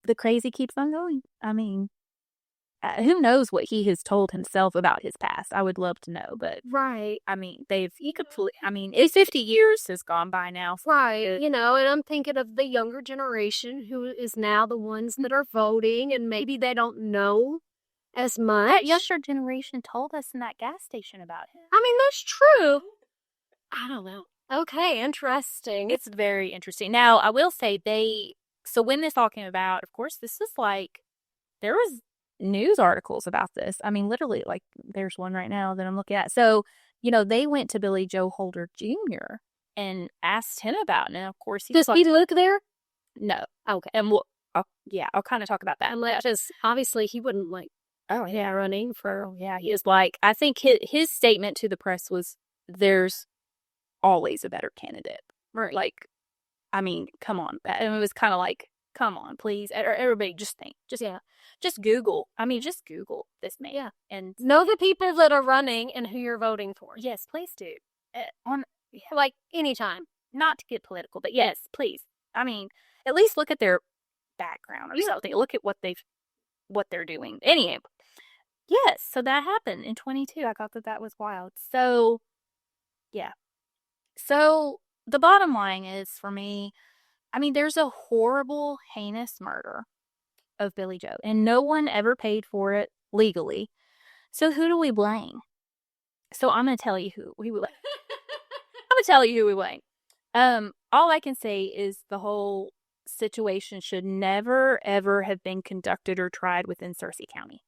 the crazy keeps on going. I mean, who knows what he has told himself about his past? I would love to know, but right. I mean, it's 50 years has gone by now. Right. And I'm thinking of the younger generation who is now the ones that are voting, and maybe they don't know as much. That younger generation told us in that gas station about him. I mean, that's true. I don't know. Okay, interesting. It's very interesting. Now, I will say so when this all came about, of course, this was there was news articles about this. I mean, literally, there's one right now that I'm looking at. So, they went to Billy Joe Holder Jr. and asked him about it. And of course, does he live there? No. Okay. And I'll kind of talk about that. Unless, obviously, he wouldn't running for. Yeah, he is I think his statement to the press was, there's always a better candidate. Right. I mean, come on. And it was kind of Come on, please. Everybody just think. Just Google. I mean, just Google this man. Yeah. And Know the people that are running and who you're voting for. yes, please do. Like anytime. Not to get political, but yes, please. I mean, at least look at their background or something. Look at what they're doing. Anyway, yes, so that happened in 22. I thought that was wild. So, yeah. So, the bottom line is for me, I mean, there's a horrible, heinous murder of Billy Joe, and no one ever paid for it legally. So, who do we blame? So, I'm going to tell you who we blame. I'm going to tell you who we blame. All I can say is the whole situation should never, ever have been conducted or tried within Searcy County.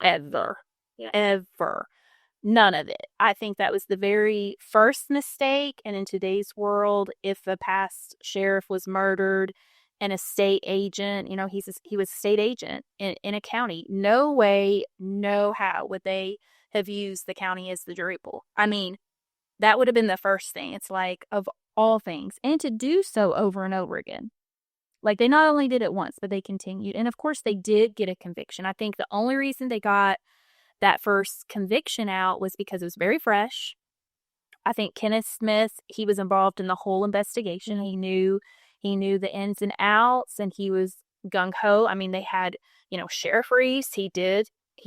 Ever. Yeah. Ever. None of it. I think that was the very first mistake. And in today's world, if a past sheriff was murdered and a state agent, he was a state agent in a county, no way, no how would they have used the county as the jury pool. I mean, that would have been the first thing. It's like, of all things. And to do so over and over again. Like, they not only did it once, but they continued. And of course, they did get a conviction. I think the only reason they got that first conviction out was because it was very fresh. I think Kenneth Smith, he was involved in the whole investigation. He knew the ins and outs, and he was gung-ho. I mean, they had, Sheriff Reeves, he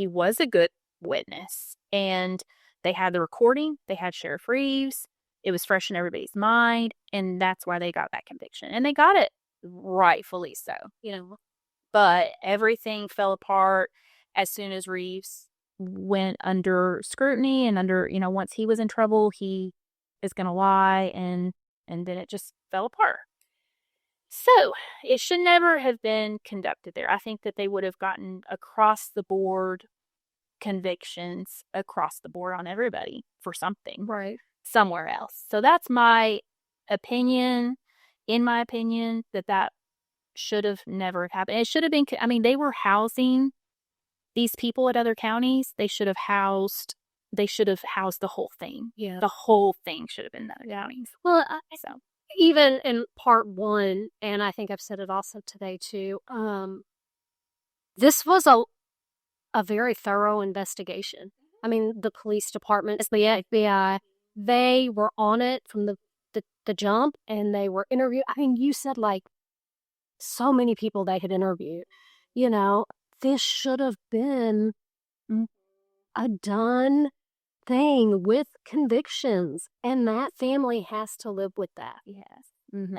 was a good witness. And they had the recording, they had Sheriff Reeves. It was fresh in everybody's mind, and that's why they got that conviction. And they got it rightfully so, But everything fell apart as soon as Reeves went under scrutiny and once he was in trouble, he is going to lie, and then it just fell apart. So it should never have been conducted there. I think that they would have gotten across the board convictions across the board on everybody for something. Right. Somewhere else. So that's my opinion. In my opinion, that should have never happened. It should have been, I mean, they were housing these people at other counties. They should have housed the whole thing. Yeah. The whole thing should have been in other counties. Well, even in part one, and I think I've said it also today too, this was a very thorough investigation. I mean, the police department, the FBI, they were on it from the jump, and they were interviewed. I mean, you said like so many people they had interviewed. This should have been a done thing with convictions, and that family has to live with that. Yes, and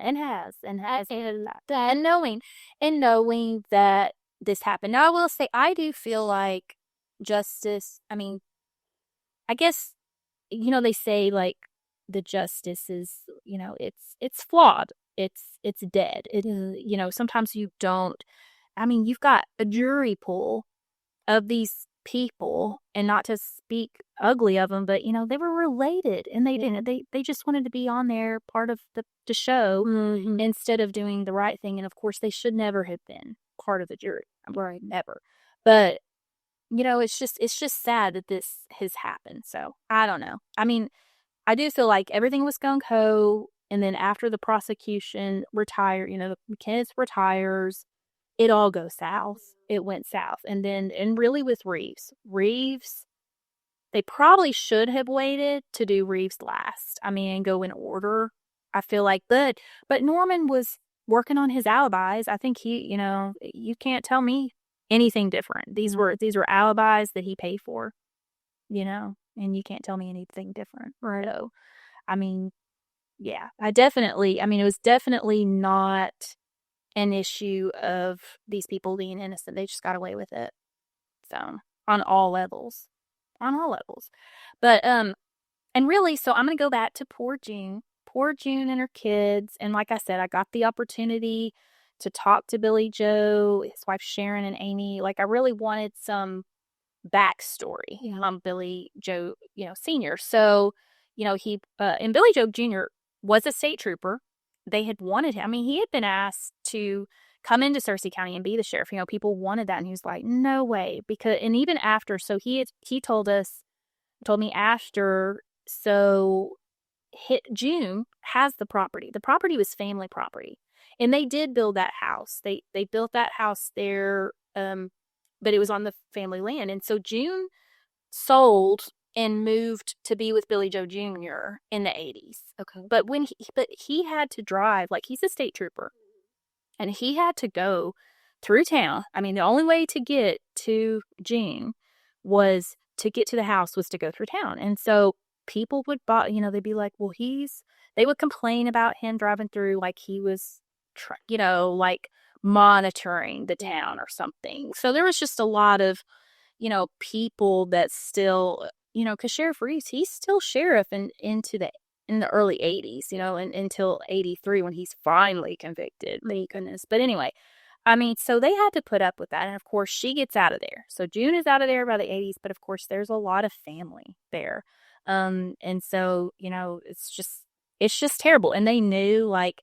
knowing that this happened. Now, I will say, I do feel like justice. I mean, I guess they say like the justice is it's flawed. It's dead. It is sometimes you don't. I mean, you've got a jury pool of these people, and not to speak ugly of them, but they were related, and they didn't. They just wanted to be on there, part of the show, instead of doing the right thing. And of course, they should never have been part of the jury. Right, never. But it's just sad that this has happened. So I don't know. I mean, I do feel like everything was gung ho, and then after the prosecution retired, the Kenneth retires, it all goes south. It went south. And really with Reeves, they probably should have waited to do Reeves last. I mean, and go in order. I feel like, but Norman was working on his alibis. I think he, you can't tell me anything different. These were alibis that he paid for, and you can't tell me anything different. Right. So, I mean, yeah, it was definitely not an issue of these people being innocent. They just got away with it. So, on all levels. But, and really, so I'm going to go back to poor June and her kids. And like I said, I got the opportunity to talk to Billy Joe, his wife Sharon, and Amy. Like, I really wanted some backstory on Billy Joe, Sr. So, he, and Billy Joe Jr. was a state trooper. They had wanted him. I mean, he had been asked to come into Searcy County and be the sheriff. People wanted that, and he was like, no way. And even after, so he told me after, so June has the property. The property was family property. And they did build that house. They built that house there, but it was on the family land. And so June sold and moved to be with Billy Joe Jr. in the 80s. Okay. But he had to drive, like he's a state trooper, and he had to go through town. I mean, the only way to get to June was to get to the house was to go through town. And so people would buy, they'd be like, well, they would complain about him driving through like he was, like monitoring the town or something. So there was just a lot of, people that still, because Sheriff Reeves, he's still sheriff in the early 80s, and until 83 when he's finally convicted. Thank goodness. But anyway, I mean, so they had to put up with that. And of course, she gets out of there. So June is out of there by the 80s, but of course, there's a lot of family there. And so, it's just terrible. And they knew, like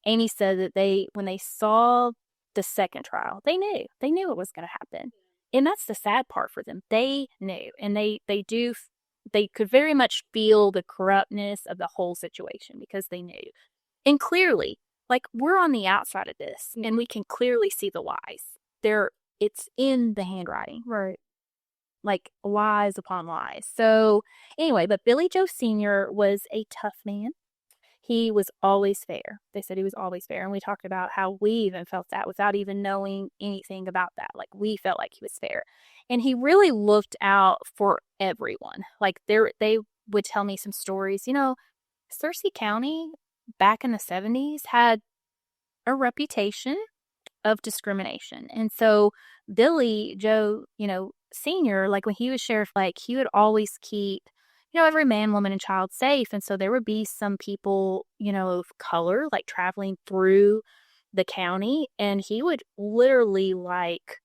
Amy said, that when they saw the second trial, they knew it was going to happen. And that's the sad part for them. They knew, and they could very much feel the corruptness of the whole situation because they knew. And clearly, like, we're on the outside of this, and we can clearly see the lies. It's in the handwriting. Right. Like, lies upon lies. So, anyway, but Billy Joe Sr. was a tough man. He was always fair. They said he was always fair. And we talked about how we even felt that without even knowing anything about that. Like, we felt like he was fair. And he really looked out for everyone. Like, they would tell me some stories. Searcy County back in the 70s had a reputation of discrimination. And so Billy Joe, Sr., like when he was sheriff, like he would always keep, every man, woman, and child safe. And so there would be some people, of color, like traveling through the county, and he would literally like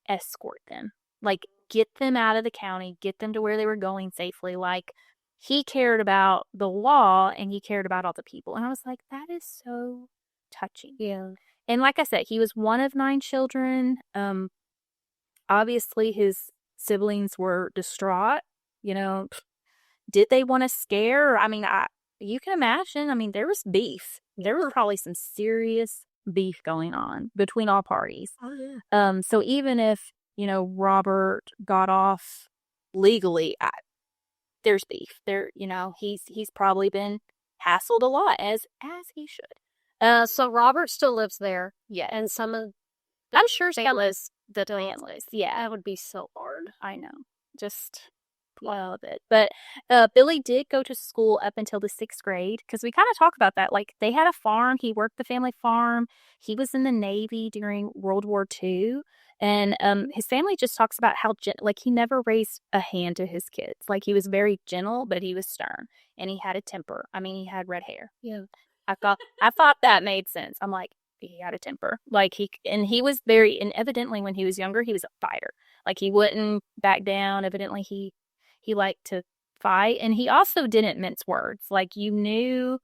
escort them, like get them out of the county, get them to where they were going safely. Like, he cared about the law and he cared about all the people. And I was like, that is so touching. Yeah. And like I said, he was one of 9 children. Obviously his siblings were distraught. Did they want to scare? I mean, you can imagine. I mean, there was beef. There was probably some serious beef going on between all parties. Oh, yeah. So even if, Robert got off legally, there's beef. He's probably been hassled a lot, as he should. So Robert still lives there. Yeah. And some of I'm sure families the families. Yeah. that would be so hard. I know. Just love it. But Billy did go to school up until the 6th grade, because we kind of talk about that. Like, they had a farm. He worked the family farm. He was in the Navy during World War II. And his family just talks about how, like, he never raised a hand to his kids. Like, he was very gentle, but he was stern. And he had a temper. I mean, he had red hair. Yeah. I thought that made sense. I'm like, he had a temper. Like, he was and evidently when he was younger, he was a fighter. Like, he wouldn't back down. Evidently he liked to fight, and he also didn't mince words. Like, you knew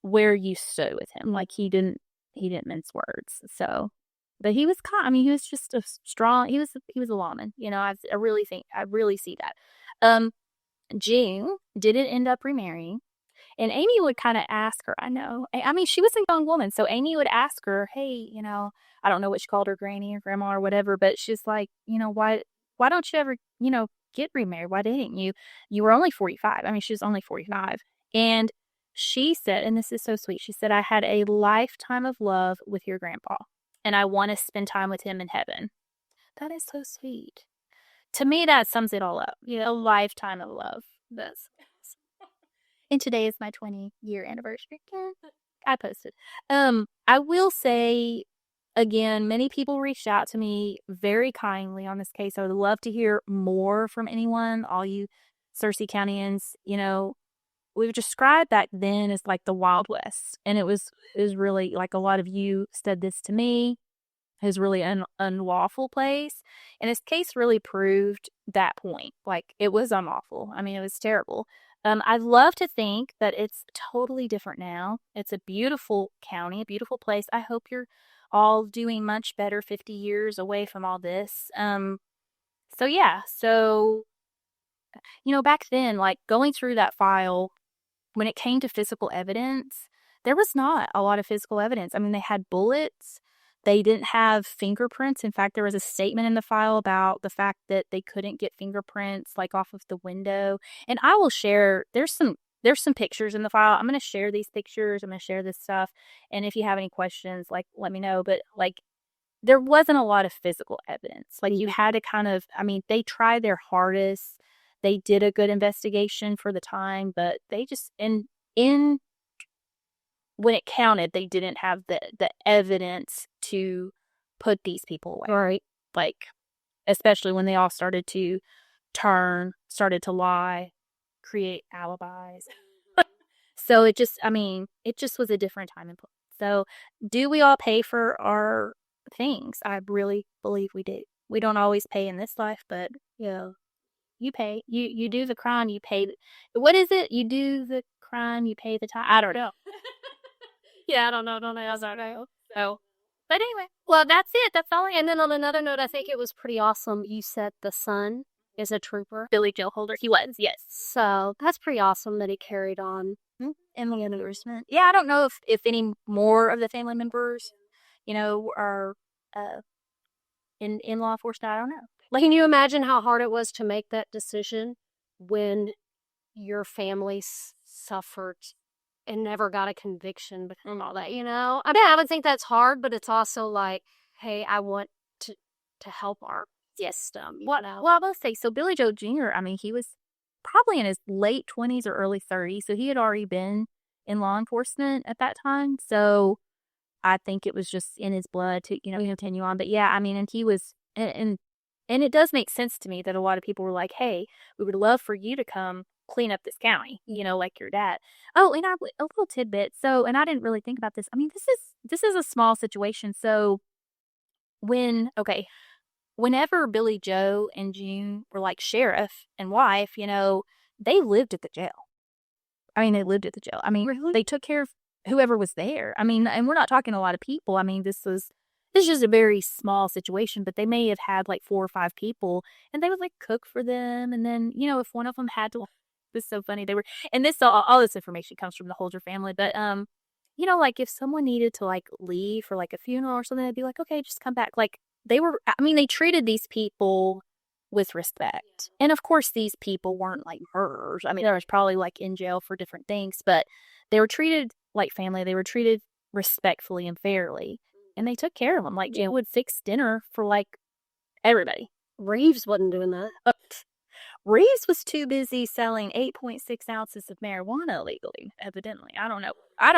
where you stood with him. Like, he didn't mince words. So, but he was he was just a strong, he was a lawman. I really see that. June didn't end up remarrying. And Amy would kind of ask her, I know, I mean, she was a young woman, so Amy would ask her, hey, I don't know what she called her, granny or grandma or whatever, but she's like, why don't you ever, get remarried? Why didn't you? You were only 45. I mean, she was only 45. And she said, and this is so sweet, she said, I had a lifetime of love with your grandpa, and I want to spend time with him in heaven. That is so sweet. To me, that sums it all up. A lifetime of love. And today is my 20-year anniversary. I posted. I will say, again, many people reached out to me very kindly on this case. I would love to hear more from anyone, all you Searcy Countyans. We've described back then as like the Wild West. And it was really, like, a lot of you said this to me, is really an unlawful place. And this case really proved that point. Like, it was unlawful. I mean, it was terrible. I'd love to think that it's totally different now. It's a beautiful county, a beautiful place. I hope you're all doing much better 50 years away from all this. So yeah, back then, like, going through that file, when it came to physical evidence, there was not a lot of physical evidence. I mean, they had bullets. They didn't have fingerprints. In fact, there was a statement in the file about the fact that they couldn't get fingerprints like off of the window. And I will share, there's some pictures in the file. I'm going to share these pictures. I'm going to share this stuff. And if you have any questions, like, let me know. But like, there wasn't a lot of physical evidence. Like, you had to kind of, I mean, they tried their hardest. They did a good investigation for the time, but they just, in when it counted, they didn't have the evidence to put these people away. Right. Like, especially when they all started to started to lie, create alibis. So it just was a different time and place. So do we all pay for our things? I really believe we do. We don't always pay in this life, but you pay. You do the crime, you pay. What is it? You do the crime, you pay the time. I don't know. Yeah, I don't know. So, but anyway, well, that's it. That's all. And then on another note, I think it was pretty awesome. You said the son is a trooper. Billy Joe Holder. He was, yes. So that's pretty awesome that he carried on. In the endorsement. Yeah, I don't know if any more of the family members, are in law enforcement. I don't know. Like, can you imagine how hard it was to make that decision when your family suffered and never got a conviction and all that, I mean, I would think that's hard, but it's also like, hey, I want to help our system. Well, I will say, so Billy Joe Jr., I mean, he was probably in his late 20s or early 30s, so he had already been in law enforcement at that time, so I think it was just in his blood to, continue on. But yeah, I mean, and he was, and it does make sense to me that a lot of people were like, hey, we would love for you to come clean up this county, like your dad. Oh, and a little tidbit. So, and I didn't really think about this. I mean, this is a small situation. So whenever Billy Joe and June were like sheriff and wife, they lived at the jail. I mean, they lived at the jail. I mean, really? They took care of whoever was there. I mean, and we're not talking a lot of people. I mean, this is just a very small situation, but they may have had like 4 or 5 people, and they would like cook for them. And then, if one of them had to, this is so funny. They were, and this, all this information comes from the Holder family, but, like if someone needed to like leave for like a funeral or something, they'd be like, okay, just come back. Like they treated these people with respect. And of course, these people weren't like murderers. I mean, they was probably like in jail for different things, but they were treated like family. They were treated respectfully and fairly. And they took care of them. Like, Jim would fix dinner for like everybody. Reeves wasn't doing that. Reeves was too busy selling 8.6 ounces of marijuana illegally, evidently. I don't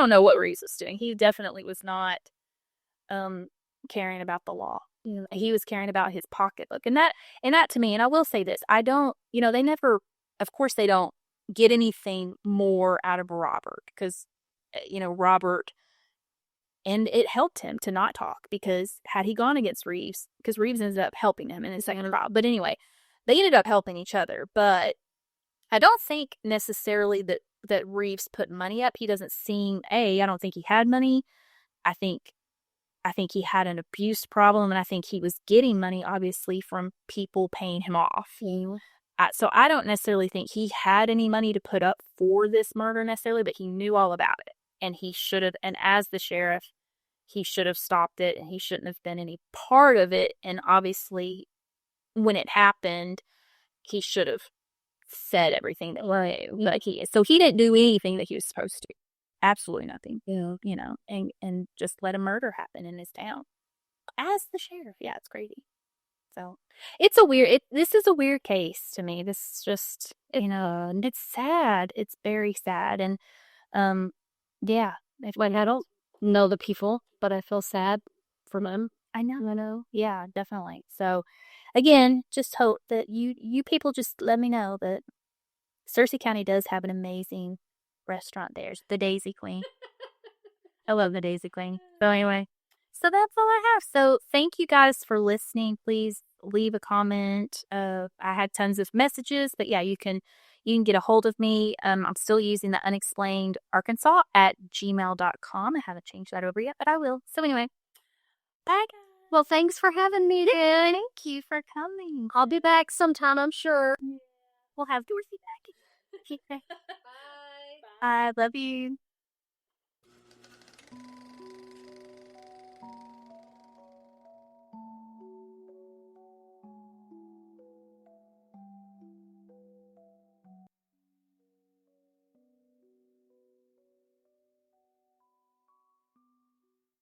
know what Reeves was doing. He definitely was not caring about the law. He was caring about his pocketbook. And that to me, and I will say this, I don't, they never, of course they don't get anything more out of Robert because, Robert, and it helped him to not talk because had he gone against Reeves, because Reeves ended up helping him in his second trial. But anyway, they ended up helping each other. But I don't think necessarily that Reeves put money up. He doesn't seem, I don't think he had money. I think he had an abuse problem, and I think he was getting money, obviously, from people paying him off. So I don't necessarily think he had any money to put up for this murder necessarily, but he knew all about it. And he should have, and as the sheriff, he should have stopped it, and he shouldn't have been any part of it. And obviously, when it happened, he should have said everything that like he is. So he didn't do anything that he was supposed to. Absolutely nothing. And just let a murder happen in his town. As the sheriff. Yeah, it's crazy. So this is a weird case to me. This is just, it's sad. It's very sad. And, yeah. When I don't know the people, but I feel sad for them. I know. Yeah, definitely. So, again, just hope that you people just let me know that Searcy County does have an amazing restaurant there. It's the Daisy Queen. I love the Daisy Queen. So anyway, so that's all I have. So thank you guys for listening. Please leave a comment. I had tons of messages, but yeah, you can get a hold of me. I'm still using the Unexplained Arkansas at gmail.com. I haven't changed that over yet, but I will. So anyway, bye guys. Well, thanks for having me, Dan. Thank you for coming. I'll be back sometime, I'm sure. We'll have Dorothy back. Bye. I love you.